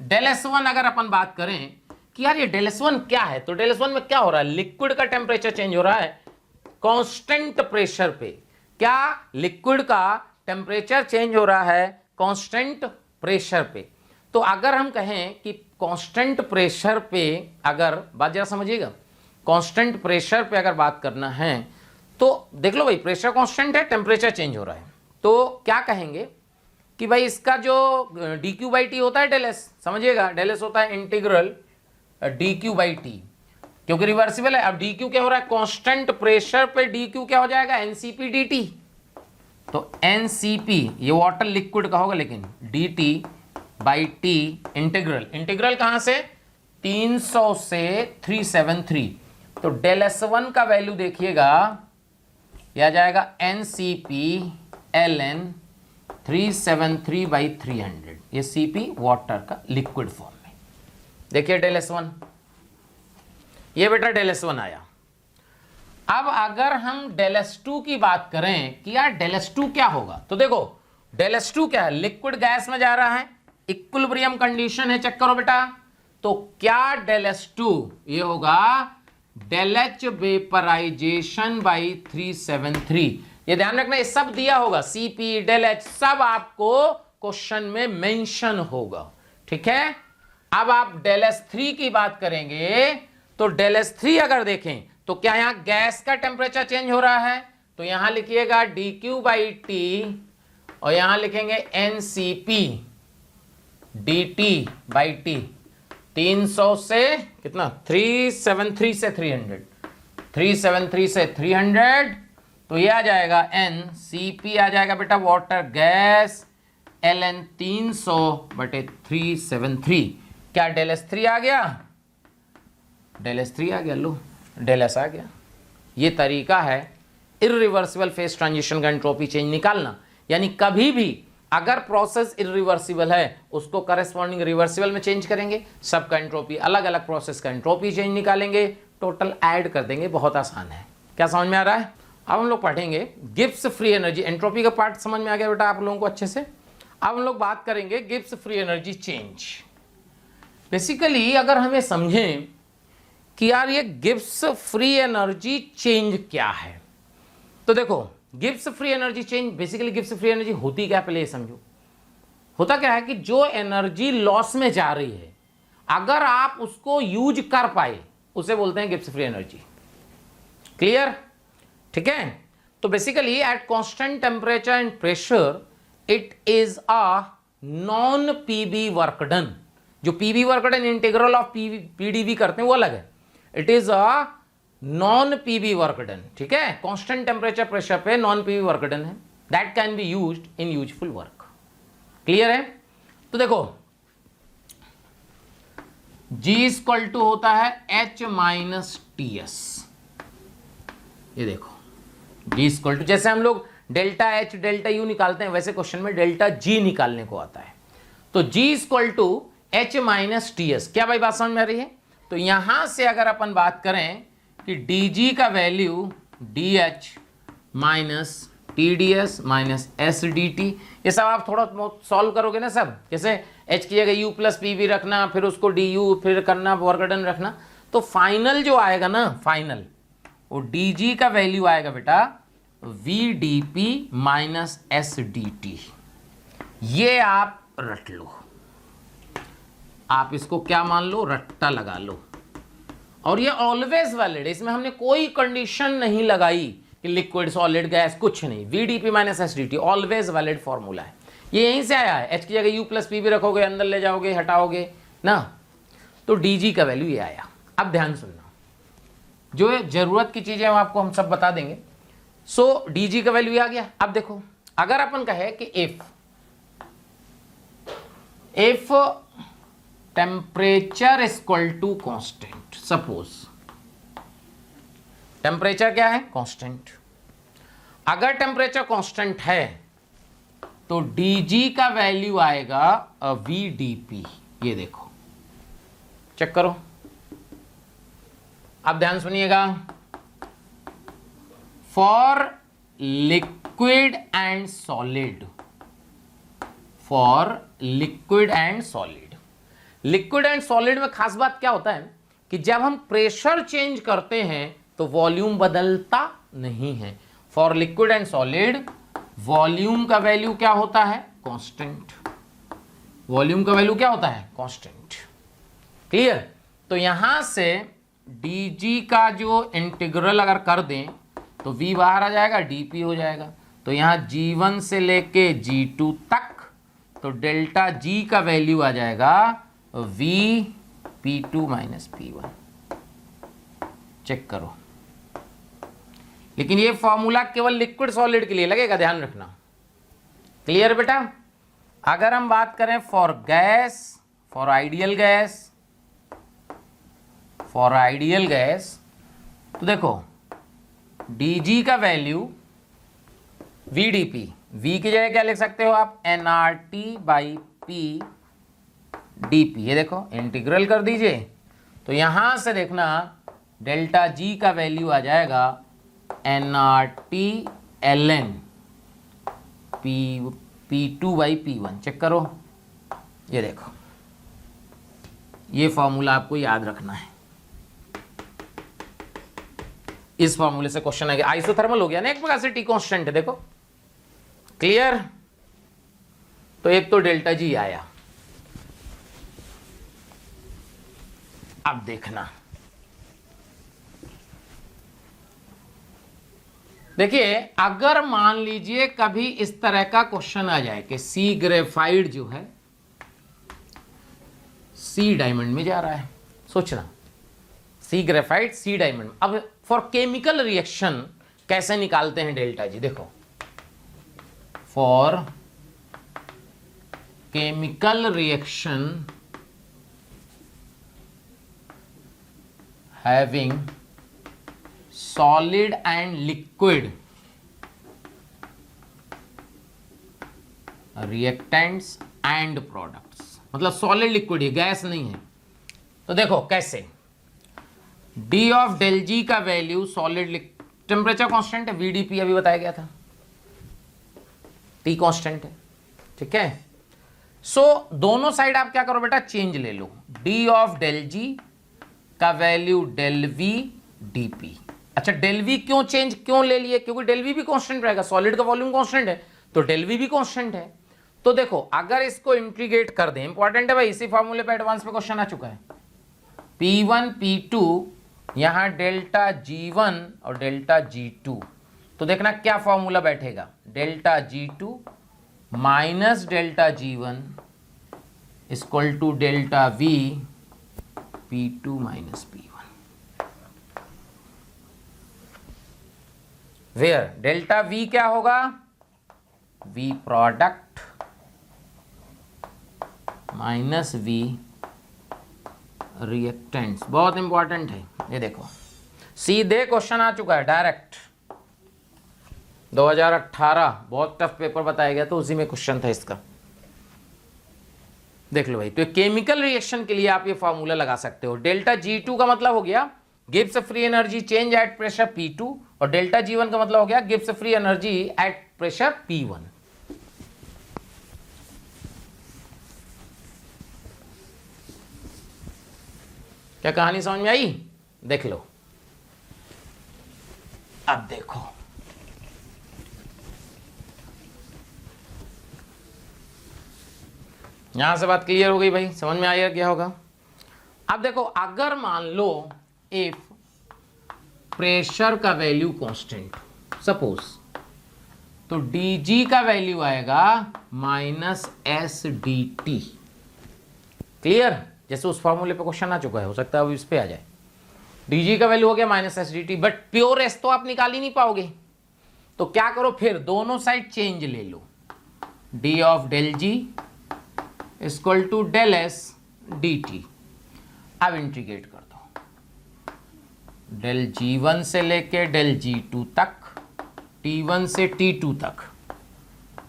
S1: डेल एस 1 अगर अपन बात करें कि यार ये डेल एस 1 क्या है, तो डेल एस 1 में क्या हो रहा है, लिक्विड का टेम्परेचर चेंज हो रहा है कांस्टेंट प्रेशर पे। क्या लिक्विड का टेम्परेचर चेंज हो रहा है कांस्टेंट प्रेशर पे। तो अगर हम कहें कि कांस्टेंट प्रेशर पे, अगर बात जरा समझिएगा, कांस्टेंट प्रेशर पे अगर बात करना है तो देख लो भाई, प्रेशर कांस्टेंट है, टेम्परेचर चेंज हो रहा है, तो क्या कहेंगे कि भाई इसका जो dq बाई टी होता है डेल एस, समझिएगा डेल एस होता है इंटीग्रल dq बाई टी, क्योंकि रिवर्सिबल है। अब dq क्या हो रहा है, कांस्टेंट प्रेशर पे dq क्या हो जाएगा, ncp dt। तो ncp ये वाटर लिक्विड का होगा, लेकिन dt by T integral, integral कहां से 300 से 373, तो डेल एस 1 का वैल्यू देखिएगा यह आ जाएगा ncp ln 373 बाई 300, ये cp वाटर का लिक्विड फॉर्म में। देखिए डेल एस 1, ये बेटा डेल एस 1 आया। अब अगर हम डेल एस 2 की बात करें कि यार डेल एस 2 क्या होगा, तो देखो डेल एस 2 क्या है, लिक्विड गैस में जा रहा है, इक्विलिब्रियम कंडीशन है, चेक करो बेटा। तो क्या डेल S2 ये होगा डेल H वेपराइजेशन बाई 373। ये ध्यान रखना, ये सब दिया होगा, CP डेल H सब आपको क्वेश्चन में मेंशन होगा, ठीक है। अब आप डेल S3 की बात करेंगे तो डेल S3 अगर देखें तो क्या यहां गैस का टेम्परेचर चेंज हो रहा है, तो यहां लिखिएगा dQ बाई T और यहां लिखेंगे NCP dt बाई T। 300 से कितना, 373 से 300, 373 से 300, तो ये आ जाएगा NCP आ जाएगा बेटा वाटर गैस ln 300 बटे 373। क्या डेल S3 आ गया, डेल S3 आ गया, लो डेल S आ गया। ये तरीका है इरिवर्सिबल फेज ट्रांजिशन का एंट्रोपी चेंज निकालना। यानी कभी भी अगर प्रोसेस इरिवर्सिबल है उसको करस्पॉन्डिंग रिवर्सिबल में चेंज करेंगे, सबका एंट्रोपी अलग अलग प्रोसेस का एंट्रोपी चेंज निकालेंगे, टोटल ऐड कर देंगे। बहुत आसान है, क्या समझ में आ रहा है। अब हम लोग पढ़ेंगे गिब्स फ्री एनर्जी। एंट्रोपी का पार्ट समझ में आ गया बेटा आप लोगों को अच्छे से। अब हम लोग बात करेंगे Gibbs free energy change. Basically अगर हमें समझें कि यार ये गिब्स फ्री एनर्जी चेंज क्या है, तो देखो Gibbs free energy change, basically Gibbs free energy होती क्या, पहले ये समझो। होता क्या है कि जो एनर्जी लॉस में जा रही है अगर आप उसको यूज कर पाए उसे बोलते हैं गिब्स फ्री एनर्जी। क्लियर, ठीक है। तो basically at constant temperature and pressure it is a non PV work done. जो PV work done integral of PdV करते हैं वो अलग है, it is a non PV work done, ठीक है। कांस्टेंट टेम्परेचर प्रेशर पे नॉन पीबी वर्क डन है, that can be used in useful work. Clear है। तो देखो G इक्वल टू होता है H माइनस TS। ये देखो G इक्वल टू, जैसे हम लोग डेल्टा H डेल्टा U निकालते हैं वैसे क्वेश्चन में डेल्टा G निकालने को आता है। तो G equal to H minus TS। क्या भाई बात समझ में आ रही है। तो यहां से अगर अपन बात करें कि dg का value dh minus TDS minus SDT, ये सब आप थोड़ा सॉल्व करोगे ना सब, जैसे h की जगह u प्लस PV रखना, फिर उसको du फिर करना वर्क डन रखना, तो फाइनल जो आएगा ना, फाइनल वो dg का वैल्यू आएगा बेटा VDP माइनस SDT। ये आप रट लो, आप इसको क्या मान लो, रट्टा लगा लो। और ये ऑलवेज वैलिड है, इसमें हमने कोई कंडीशन नहीं लगाई कि लिक्विड सॉलिड गैस, कुछ नहीं। VDP minus SDT always valid formula है, ये यहीं से आया है। H की जगह U प्लस PV रखोगे, अंदर ले जाओगे, हटाओगे ना, तो DG का वैल्यू ये आया। अब ध्यान सुनना, जो जरूरत की चीजें आपको हम सब बता देंगे। सो DG का वैल्यू आ गया। अब देखो अगर अपन कहे कि if temperature equal to constant, suppose temperature क्या है, कांस्टेंट। अगर टेम्परेचर कांस्टेंट है तो dg का वैल्यू आएगा VDP। ये देखो चेक करो, अब ध्यान सुनिएगा। For liquid and solid, for liquid and solid, liquid and solid में खास बात क्या होता है कि जब हम प्रेशर चेंज करते हैं तो वॉल्यूम बदलता नहीं है। For liquid and solid volume का वैल्यू क्या होता है, कांस्टेंट। वॉल्यूम का वैल्यू क्या होता है, कांस्टेंट। क्लियर। तो यहां से dg का जो इंटीग्रल अगर कर दें तो v बाहर आ जाएगा, dp हो जाएगा। तो यहां g1 से लेके g2 तक, तो डेल्टा g का वैल्यू आ जाएगा P2 माइनस P1। चेक करो, लेकिन ये फॉर्मूला केवल लिक्विड सॉलिड के लिए लगेगा, ध्यान रखना। क्लियर बेटा। अगर हम बात करें for gas, for ideal gas, for ideal gas, तो देखो dg का वैल्यू VDP, V की जगह क्या लिख सकते हो आप, nRT बाई P dp। ये देखो इंटीग्रल कर दीजिए, तो यहां से देखना डेल्टा G का वैल्यू आ जाएगा nRT ln P2 by P1। Check करो, ये देखो ये फॉर्मूला आपको याद रखना है। इस फॉर्मूले से क्वेश्चन आएगा। आइसोथर्मल हो गया ना एक प्रकार से, टी कांस्टेंट है, देखो क्लियर। तो एक तो डेल्टा जी आया। अब देखना, देखिए अगर मान लीजिए कभी इस तरह का क्वेश्चन आ जाए कि सी ग्रेफाइट जो है सी डायमंड में जा रहा है, सोचना सी ग्रेफाइट सी डायमंड। अब फॉर केमिकल रिएक्शन कैसे निकालते हैं डेल्टा जी, देखो for chemical reaction having solid and liquid reactants and products, मतलब सॉलिड लिक्विड है, गैस नहीं है। तो देखो कैसे, डी ऑफ डेल जी का वैल्यू सॉलिड टेम्परेचर कांस्टेंट है, वीडीपी अभी बताया गया था, टी कांस्टेंट है, ठीक है। सो दोनों साइड आप क्या करो बेटा, चेंज ले लो, डी ऑफ डेल जी का value del V D P. अच्छा डेल वी क्यों चेंज क्यों ले लिए, क्योंकि डेल वी भी कांस्टेंट रहेगा, सॉलिड का वॉल्यूम कांस्टेंट है तो डेल वी भी कांस्टेंट है। तो देखो अगर इसको इंटीग्रेट कर दें, इंपॉर्टेंट है भाई, इसी फॉर्मूले पे एडवांस पे क्वेश्चन आ चुका है, P1 P2 यहां डेल्टा G1 और डेल्टा G2, तो देखना क्या फॉर्मूला बैठेगा, delta G2 minus delta G1 equal to delta V P2 minus P1, where delta V क्या होगा, V product minus V reactants. बहुत इंपॉर्टेंट है ये, देखो सीधे क्वेश्चन आ चुका है डायरेक्ट 2018, बहुत टफ पेपर बताया गया तो उसी में क्वेश्चन था इसका, देख लो भाई। तो केमिकल रिएक्शन के लिए आप ये फॉर्मूला लगा सकते हो, डेल्टा G2 का मतलब हो गया gives free energy change at pressure P2, और डेल्टा G1 का मतलब हो गया gives free energy at pressure P1। क्या कहानी समझ में आई, देख लो। अब देखो यहां से बात क्लियर हो गई भाई, समझ में आया क्या होगा। अब देखो अगर मान लो इफ प्रेशर का वैल्यू कांस्टेंट सपोज, तो dg का वैल्यू आएगा minus S D T, clear. जैसे उस फॉर्मूले पे क्वेश्चन आ चुका है, हो सकता है अब इस पे आ जाए, dg का वैल्यू हो गया minus S D T, but pure S तो आप निकाल ही नहीं पाओगे, तो क्या करो फिर दोनों साइड चेंज ले लो, D of del G equal to del S D T. अब इंटीग्रेट कर दो, डेल G1 से लेके डेल G2 तक, T1 से T2 तक,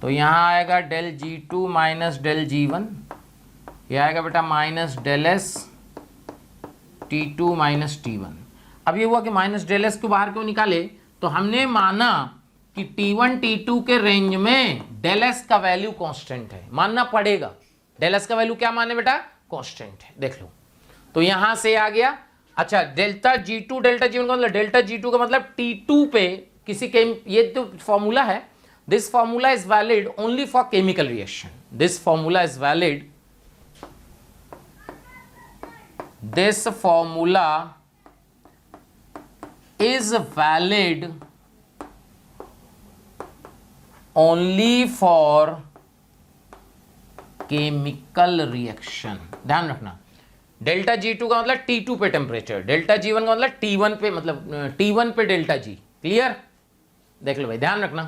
S1: तो यहां आएगा del G2 minus del G1, यह आएगा बेटा minus del S T2 minus T1। अब ये हुआ कि माइनस डेल एस को बाहर क्यों निकाले, तो हमने माना कि T1 T2 के रेंज में डेल एस का वैल्यू कांस्टेंट है, मानना पड़ेगा, डेल एस का वैल्यू क्या माने बेटा, कांस्टेंट है, देख लो। तो यहां से आ गया, अच्छा डेल्टा G2 डेल्टा G1 का मतलब, डेल्टा G2 का मतलब T2 पे किसी के, ये जो फॉर्मूला है, this formula is valid only for chemical reaction, this formula is valid, this formula is valid only for chemical reaction. ध्यान रखना, डेल्टा G2 का मतलब T2 पे टेम्परेचर, डेल्टा G1 का मतलब T1 पे, मतलब T1 पे डेल्टा G, क्लियर। देख लो भाई, ध्यान रखना,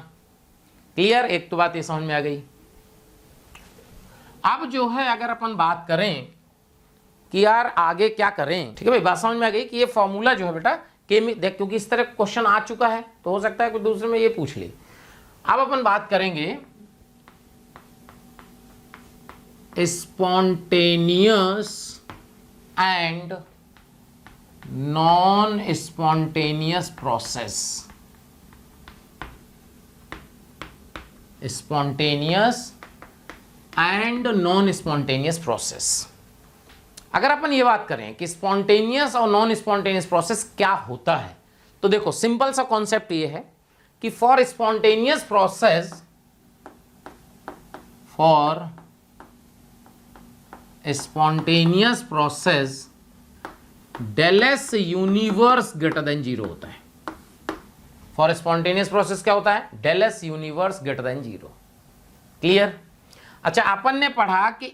S1: क्लियर। एक तो बात ये समझ में आ गई। अब जो है अगर अपन बात करें कि यार आगे क्या करें, ठीक है भाई, बात समझ में आ गई कि ये फॉर्मूला जो है बेटा देख, क्योंकि इस तरह क्वेश्चन आ चुका है तो हो सकता है कोई दूसरे में ये पूछ ले। अब अपन बात करेंगे spontaneous and non spontaneous process, spontaneous and non spontaneous process. अगर अपन ये बात करें कि स्पॉन्टेनियस और नॉन स्पॉन्टेनियस प्रोसेस क्या होता है, तो देखो सिंपल सा कॉन्सेप्ट ये है कि for spontaneous process del S universe greater than 0 होता है। फॉर स्पॉन्टेनियस प्रोसेस क्या होता है? Del S universe greater than 0। Clear? अच्छा, अपन ने पढ़ा कि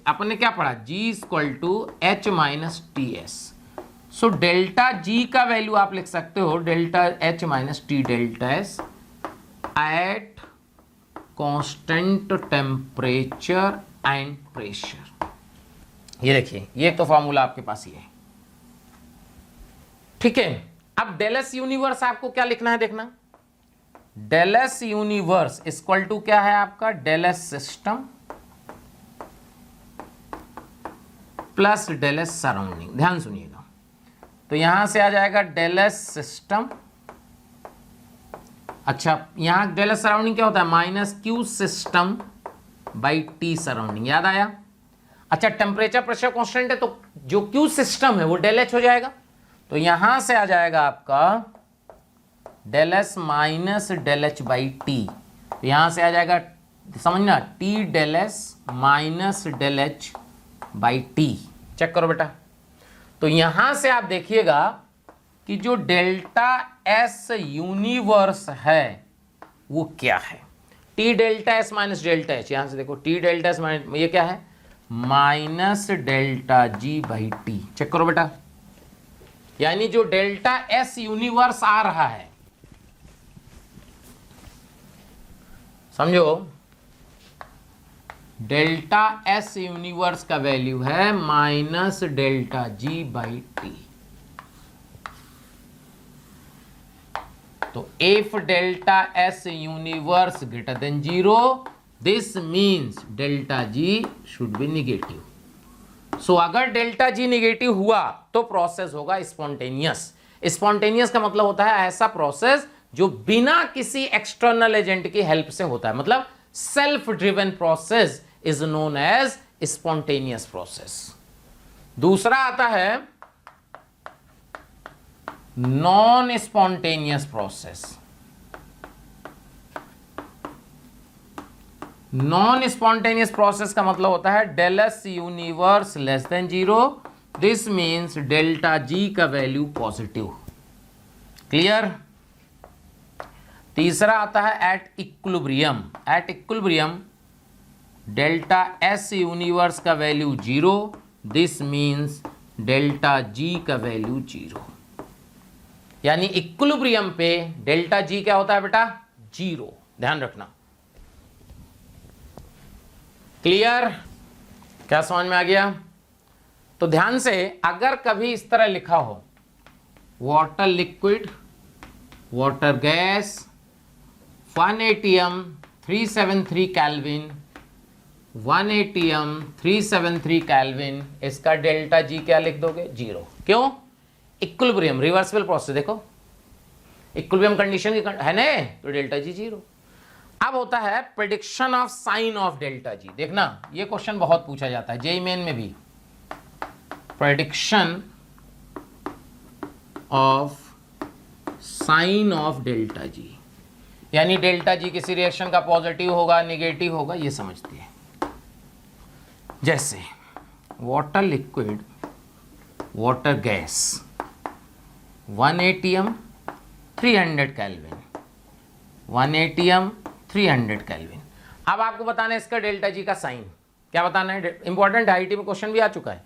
S1: अपन ने क्या पढ़ा? G equal to H minus T S. So delta G का वैल्यू आप लिख सकते हो delta H minus T delta S at constant temperature and pressure. ये देखिए, ये तो फॉर्मूला आपके पास ही है। ठीक है, अब डेल एस यूनिवर्स आपको क्या लिखना है, देखना। Del S universe equal to क्या है आपका? Del S system plus del S surrounding. ध्यान सुनिएगा, तो यहां से आ जाएगा डेल एस सिस्टम। अच्छा, यहां डेल एस सराउंडिंग क्या होता है? Minus Q system by T surrounding. याद आया? अच्छा, टेम्परेचर प्रेशर कांस्टेंट है, तो जो क्यू सिस्टम है वो डेल एच हो जाएगा। तो यहां से आ जाएगा आपका del S minus del H by T. तो यहां से आ जाएगा, समझना, T del S minus del H by T. Check करो बेटा। तो यहां से आप देखिएगा कि जो डेल्टा एस यूनिवर्स है वो क्या है? T delta S minus delta H. यहां से देखो, टी डेल्टा एस माइनस, ये क्या है? Minus delta G by T. Check करो बेटा, यानी जो डेल्टा एस यूनिवर्स आ रहा है, समझो, डेल्टा एस यूनिवर्स का वैल्यू है minus delta G by T. तो if delta S universe greater than 0, this means delta G should be negative. So अगर डेल्टा जी निगेटिव हुआ तो प्रोसेस होगा स्पॉन्टेनियस। स्पॉन्टेनियस का मतलब होता है ऐसा प्रोसेस जो बिना किसी एक्सटर्नल एजेंट की हेल्प से होता है, मतलब self driven process is known as spontaneous process. दूसरा आता है non spontaneous process. Non spontaneous process का मतलब होता है del S universe less than 0, this means delta G का वैल्यू पॉजिटिव। क्लियर? तीसरा आता है at equilibrium. At equilibrium delta S universe का value 0, this means delta G का वैल्यू 0। यानी इक्विलिब्रियम पे डेल्टा जी क्या होता है बेटा? 0। ध्यान रखना। क्लियर? क्या समझ में आ गया? तो ध्यान से, अगर कभी इस तरह लिखा हो water liquid, water gas, 1 atm 373 kelvin, 1 atm 373 kelvin, इसका डेल्टा जी क्या लिख दोगे? 0। क्यों? Equilibrium, reversible process. देखो, इक्विलिब्रियम कंडीशन की है ना, तो डेल्टा जी 0। अब होता है prediction of sine of delta G. देखना, ये क्वेश्चन बहुत पूछा जाता है जेईई मेन में भी। Prediction of sine of delta G, यानी डेल्टा जी किसी रिएक्शन का पॉजिटिव होगा, नेगेटिव होगा, ये समझते हैं। जैसे water liquid, water gas, 1 atm 300 kelvin, 1 atm 300 kelvin. अब आपको बताना है इसका डेल्टा जी का साइन। क्या बताना है? इंपॉर्टेंट, आईटी में क्वेश्चन भी आ चुका है।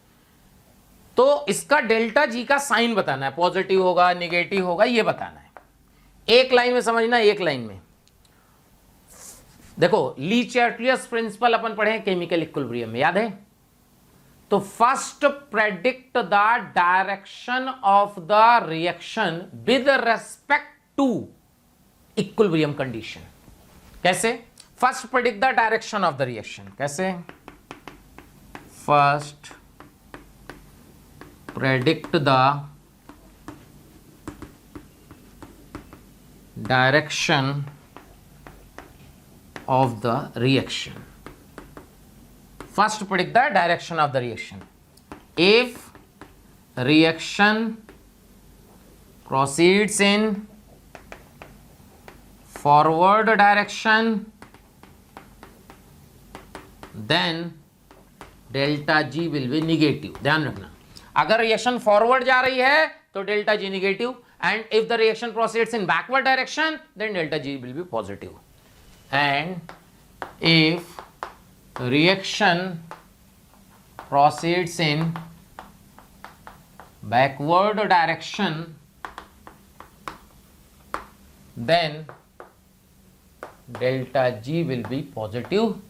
S1: तो इसका डेल्टा जी का साइन बताना है, पॉजिटिव होगा, नेगेटिव होगा, ये बताना है। एक लाइन में समझना, एक लाइन में देखो। ली चार्टियर्स प्रिंसिपल अपन पढ़े हैं केमिकल इक्विलिब्रियम में, याद है? तो first predict the direction of the reaction with respect to equilibrium condition. कैसे? First predict the direction of the reaction. कैसे? First predict the direction of the reaction. First predict the direction of the reaction. if reaction proceeds in forward direction then delta G will be negative. ध्यान रखना, अगर reaction forward जा रही है तो delta G negative, and if the reaction proceeds in backward direction then delta G will be positive. And if reaction proceeds in backward direction then delta G will be positive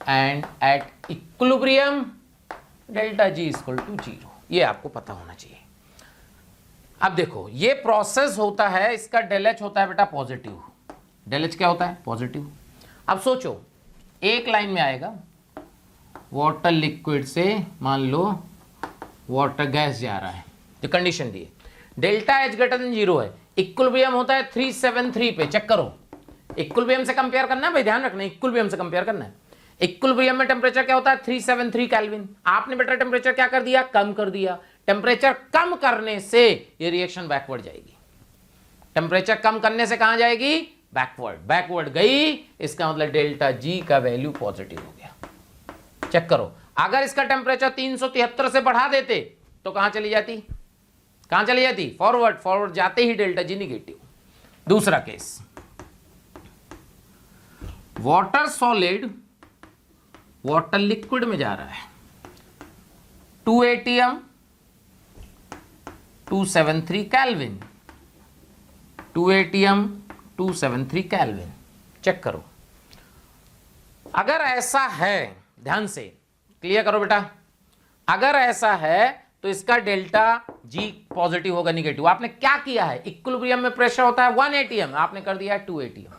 S1: and at equilibrium delta G equal to 0। ये आपको पता होना चाहिए। अब देखो ये process होता है, इसका डेल एच होता है बेटा पॉजिटिव। डेल एच क्या होता है? पॉजिटिव। अब सोचो एक लाइन में आएगा, वाटर लिक्विड से मान लो वाटर गैस जा रहा है, जो कंडीशन दी है डेल्टा एच ग्रेटर देन 0 है, इक्विलिब्रियम होता है 373 पे। चेक करो, इक्विलिब्रियम से कंपेयर करना है भाई, ध्यान रखना इक्विलिब्रियम से कंपेयर करना है। इक्विलिब्रियम में टेम्परेचर क्या होता है? 373 केल्विन। आपने बेटा टेम्परेचर क्या कर दिया? कम कर दिया। टेम्परेचर कम करने से ये रिएक्शन बैकवर्ड जाएगी। टेम्परेचर कम करने से कहां जाएगी? बैकवर्ड। बैकवर्ड गई, इसका मतलब डेल्टा जी का वैल्यू पॉजिटिव हो गया। चेक करो, अगर इसका टेम्परेचर 373 से बढ़ा देते तो कहां चली जाती? कहां चली जाती? फॉरवर्ड। फॉरवर्ड जाते ही डेल्टा जी निगेटिव। दूसरा case, water solid water liquid में जा रहा है, 2 atm 273 kelvin, 2 atm 273 kelvin. Check करो, अगर ऐसा है, ध्यान से क्लियर करो बेटा, अगर ऐसा है तो इसका डेल्टा जी पॉजिटिव होगा निगेटिव। आपने क्या किया है? इक्विलिब्रियम में प्रेशर होता है 1 atm, आपने कर दिया है 2 atm,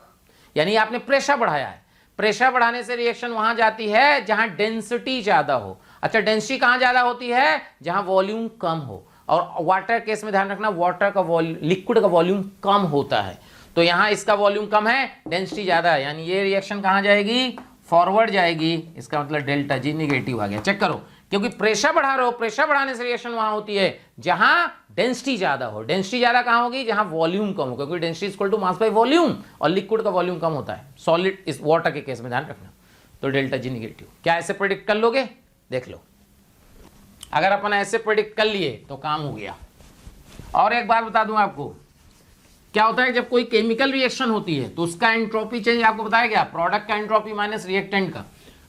S1: यानी आपने प्रेशर बढ़ाया है। प्रेशर बढ़ाने से रिएक्शन वहां जाती है जहां डेंसिटी ज्यादा हो। अच्छा, डेंसिटी कहां ज्यादा होती है? जहां वॉल्यूम कम हो। और वाटर केस में ध्यान रखना, वाटर का वॉल्यूम, लिक्विड का वॉल्यूम कम होता है, तो यहां इसका वॉल्यूम कम है, डेंसिटी ज्यादा है, यानी ये रिएक्शन कहां जाएगी? फॉरवर्ड जाएगी। इसका मतलब डेल्टा जी निगेटिव आ गया। चेक करो, क्योंकि प्रेशर बढ़ा रहे हो, प्रेशर बढ़ाने से रिएक्शन वहां होती है जहां डेंसिटी ज्यादा हो। डेंसिटी ज्यादा कहां होगी? जहां वॉल्यूम कम हो, क्योंकि density equal to mass by volume, और लिक्विड का वॉल्यूम कम होता है, सॉलिड इस वाटर के केस में ध्यान रखना। तो डेल्टा जी निगेटिव। क्या ऐसे प्रेडिक्ट कर लोगे? देख लो, अगर अपन ऐसे प्रेडिक्ट कर लिए तो काम हो गया। और एक बात बता दूं आपको, क्या होता है जब कोई केमिकल रिएक्शन होती है तो उसका एंट्रोपी चेंज आपको बताया गया, प्रोडक्ट का एंट्रोपी माइनस रिएक्टेंट का।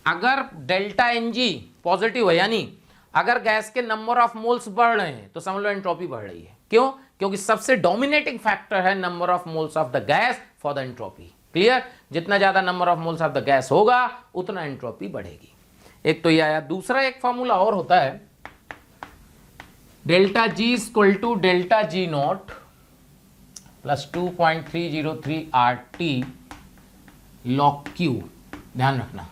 S1: अगर डेल्टा एन जी पॉजिटिव है, यानी अगर गैस के नंबर ऑफ मोल्स बढ़ रहे हैं तो समझ लो एंट्रोपी बढ़ रही है। क्यों? क्योंकि सबसे डोमिनेटिंग फैक्टर है number of moles of the gas for the entropy. Clear? जितना ज्यादा number of moles of the gas होगा उतना एंट्रोपी बढ़ेगी। एक तो ये आया। दूसरा एक फॉर्मूला और होता है, delta G equal to delta G not plus 2.303 RT log Q। ध्यान रखना,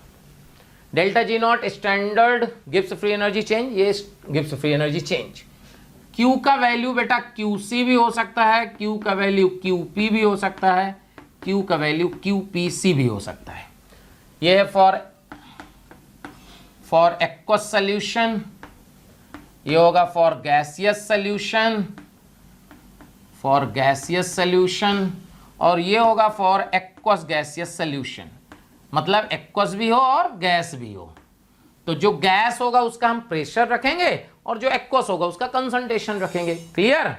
S1: delta G not standard Gibbs free energy change, ये Gibbs free energy change. Q का वैल्यू बेटा QC भी हो सकता है, Q का वैल्यू QP भी हो सकता है, Q का वैल्यू QPC भी हो सकता है। ये है फॉर एक्वस सोल्यूशन, ये होगा for gaseous solution, for gaseous solution, और ये होगा फॉर एक्वस गैसियस सोल्यूशन। मतलब एक्वस भी हो और गैस भी हो, तो जो गैस होगा उसका हम प्रेशर रखेंगे और जो एक्वस होगा उसका कंसंट्रेशन रखेंगे। क्लियर?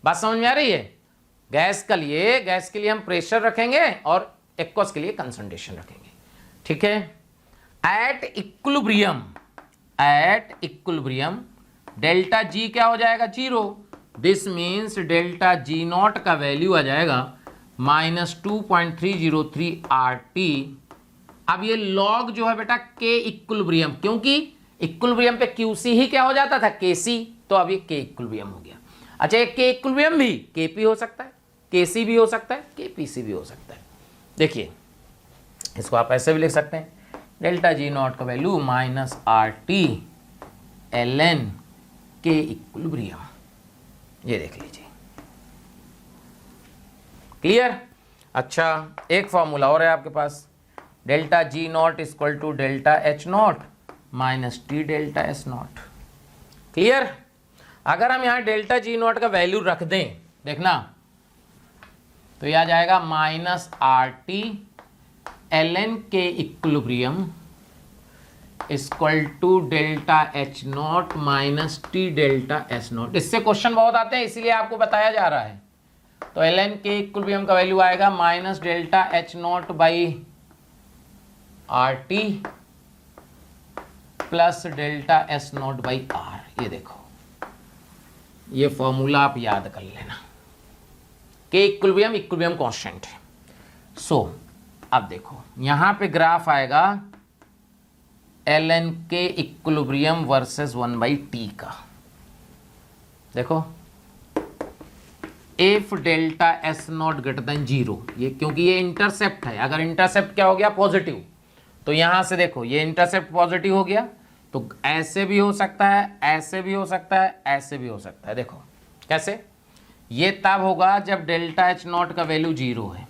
S1: बात समझ में आ रही है? गैस के लिए हम प्रेशर रखेंगे और एक्वस के लिए कंसंट्रेशन रखेंगे। ठीक है? एट इक्विलिब्रियम डेल्टा जी क्या हो जाएगा? 0। This means delta G not का वैल्यू आ जाएगा -2.303 RT। अब ये लॉग जो है बेटा के इक्विलिब्रियम, क्योंकि इक्विलिब्रियम पे QC ही क्या हो जाता था? KC, तो अब ये के इक्विलिब्रियम हो गया। अच्छा, ये के इक्विलिब्रियम भी KP हो सकता है, KC भी हो सकता है, KPC भी हो सकता है। देखिए, इसको आप ऐसे भी लिख सकते हैं, डेल्टा जी नॉट का वैल्यू -RT ln के इक्विलिब्रियम। ये देख लीजिए। क्लियर? अच्छा, एक फॉर्मूला और है आपके पास, delta G not equal to delta H not minus T delta S not. Clear. अगर हम यहाँ डेल्टा जी नॉट का वैल्यू रख दें, देखना, तो यह आ जाएगा minus R T L N K equilibrium equal to delta H not minus T delta S not. इससे क्वेश्चन बहुत आते हैं, इसीलिए आपको बताया जा रहा है। तो एल एन के इक्विलिब्रियम का वैल्यू आएगा minus delta H naught by R T plus delta S naught by R. ये देखो, ये फॉर्मूला आप याद कर लेना। के इक्विलिब्रियम कांस्टेंट है। सो अब देखो यहां पे ग्राफ आएगा L N K equilibrium versus 1/t का। देखो, if delta S not greater than 0, ये क्योंकि ये इंटरसेप्ट है, अगर इंटरसेप्ट क्या हो गया, पॉजिटिव, तो यहां से देखो ये इंटरसेप्ट पॉजिटिव हो गया, तो ऐसे भी हो सकता है, ऐसे भी हो सकता है, ऐसे भी हो सकता है। देखो कैसे, ये तब होगा जब डेल्टा एच नॉट का वैल्यू 0 है,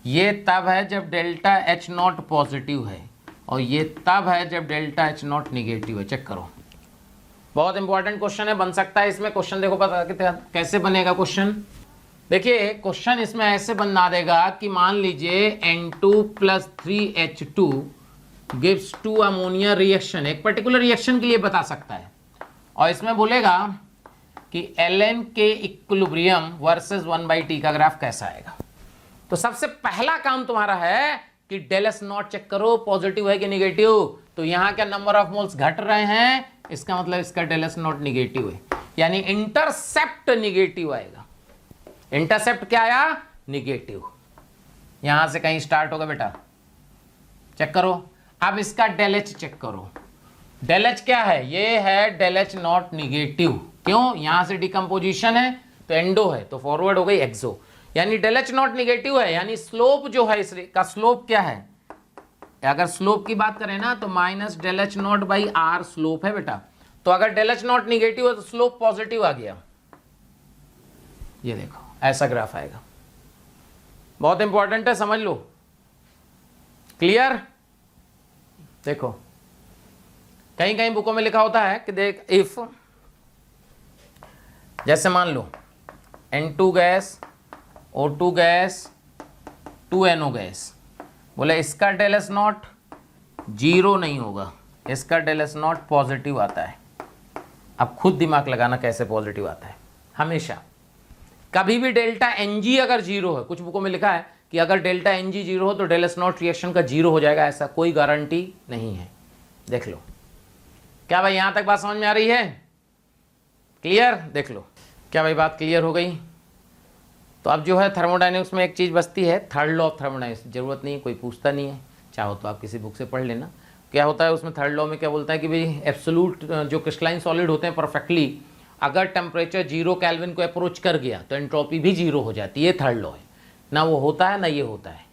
S1: ये तब है जब डेल्टा एच नॉट पॉजिटिव है, और ये तब है जब डेल्टा एच नॉट निगेटिव है। चेक करो, बहुत इंपॉर्टेंट क्वेश्चन है, बन सकता है इसमें क्वेश्चन। देखो पता कैसे बनेगा क्वेश्चन। देखिए क्वेश्चन इसमें ऐसे बना देगा कि मान लीजिए N2 + 3H2 gives 2 ammonia reaction, एक पर्टिकुलर रिएक्शन के लिए बता सकता है, और इसमें बोलेगा कि Ln के इक्विलिब्रियम वर्सेस 1/t का ग्राफ कैसा आएगा। तो सबसे पहला काम तुम्हारा है कि डेल एस नॉट चेक करो, पॉजिटिव है कि निगेटिव। तो यहां क्या नंबर ऑफ मोल्स घट रहे हैं, इसका मतलब इसका डेल एस नॉट निगेटिव है, यानी इंटरसेप्ट निगेटिव आएगा। इंटरसेप्ट क्या आया, निगेटिव। यहां से कहीं स्टार्ट होगा बेटा, चेक करो। अब इसका डेल एच चेक करो, डेल एच क्या है, ये है डेल एच नॉट निगेटिव। क्यों, यहां से डिकम्पोजिशन है तो एंडो है, तो फॉरवर्ड हो गई एक्सो, यानी डेल एच नॉट निगेटिव है, यानी स्लोप जो है इसका स्लोप क्या है, अगर स्लोप की बात करें ना तो minus del H naught by R slope है बेटा। तो अगर डेल एच नॉट निगेटिव है तो स्लोप पॉजिटिव आ गया। ये देखो ऐसा ग्राफ आएगा, बहुत इंपॉर्टेंट है, समझ लो। क्लियर। देखो कहीं कहीं बुकों में लिखा होता है कि देख, इफ जैसे मान लो N2 gas, O2 gas, 2NO gas, बोले इसका डेल एस नॉट 0 नहीं होगा, इसका डेल एस नॉट पॉजिटिव आता है। अब खुद दिमाग लगाना कैसे पॉजिटिव आता है। हमेशा कभी भी डेल्टा Ng अगर 0 है, कुछ बुकों में लिखा है कि अगर डेल्टा Ng 0 हो तो डेल एस नॉट रिएक्शन का 0 हो जाएगा, ऐसा कोई गारंटी नहीं है। देख लो, क्या भाई यहां तक बात समझ में आ रही है, क्लियर। देख लो, क्या भाई बात क्लियर हो गई। तो अब जो है थर्मोडायनेमिक्स में एक चीज़ बचती है, थर्ड लॉ ऑफ थर्मोडायनेमिक्स। ज़रूरत नहीं है, कोई पूछता नहीं है, चाहो तो आप किसी बुक से पढ़ लेना। क्या होता है उसमें, थर्ड लॉ में क्या बोलता है कि भाई एब्सोल्यूट जो क्रिस्टलाइन सॉलिड होते हैं परफेक्टली, अगर टेम्परेचर 0 केल्विन को अप्रोच कर गया तो एंट्रोपी भी 0 हो जाती है। ये थर्ड लॉ है ना, वो होता है ना ये होता है,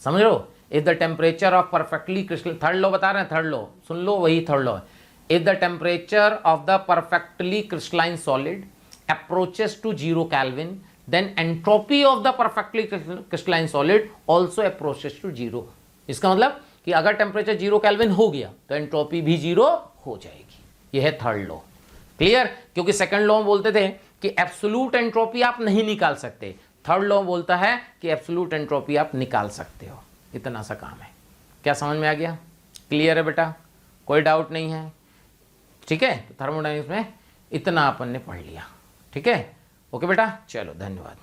S1: समझ लो। If the temperature of perfectly crystal, third law बता रहे हैं, थर्ड लॉ सुन लो, वही थर्ड लॉ है। If the temperature of the perfectly crystalline solid approaches to 0 kelvin, then entropy of the perfectly crystalline solid also approaches to 0। इसका मतलब कि अगर टेम्परेचर 0 केल्विन हो गया तो एंट्रोपी भी 0 हो जाएगी। यह है थर्ड लॉ, क्लियर। क्योंकि सेकंड लॉ में बोलते थे कि एब्सोल्यूट एंट्रोपी आप नहीं निकाल सकते, थर्ड लॉ बोलता है कि एब्सोल्यूट एंट्रोपी आप निकाल सकते हो। इतना सा काम है। क्या समझ में आ गया, क्लियर है बेटा, कोई डाउट नहीं है, ठीक है। तो थर्मोडायनेमिक्स में इतना अपन ने पढ़ लिया, ठीक है। ओके बेटा, चलो धन्यवाद।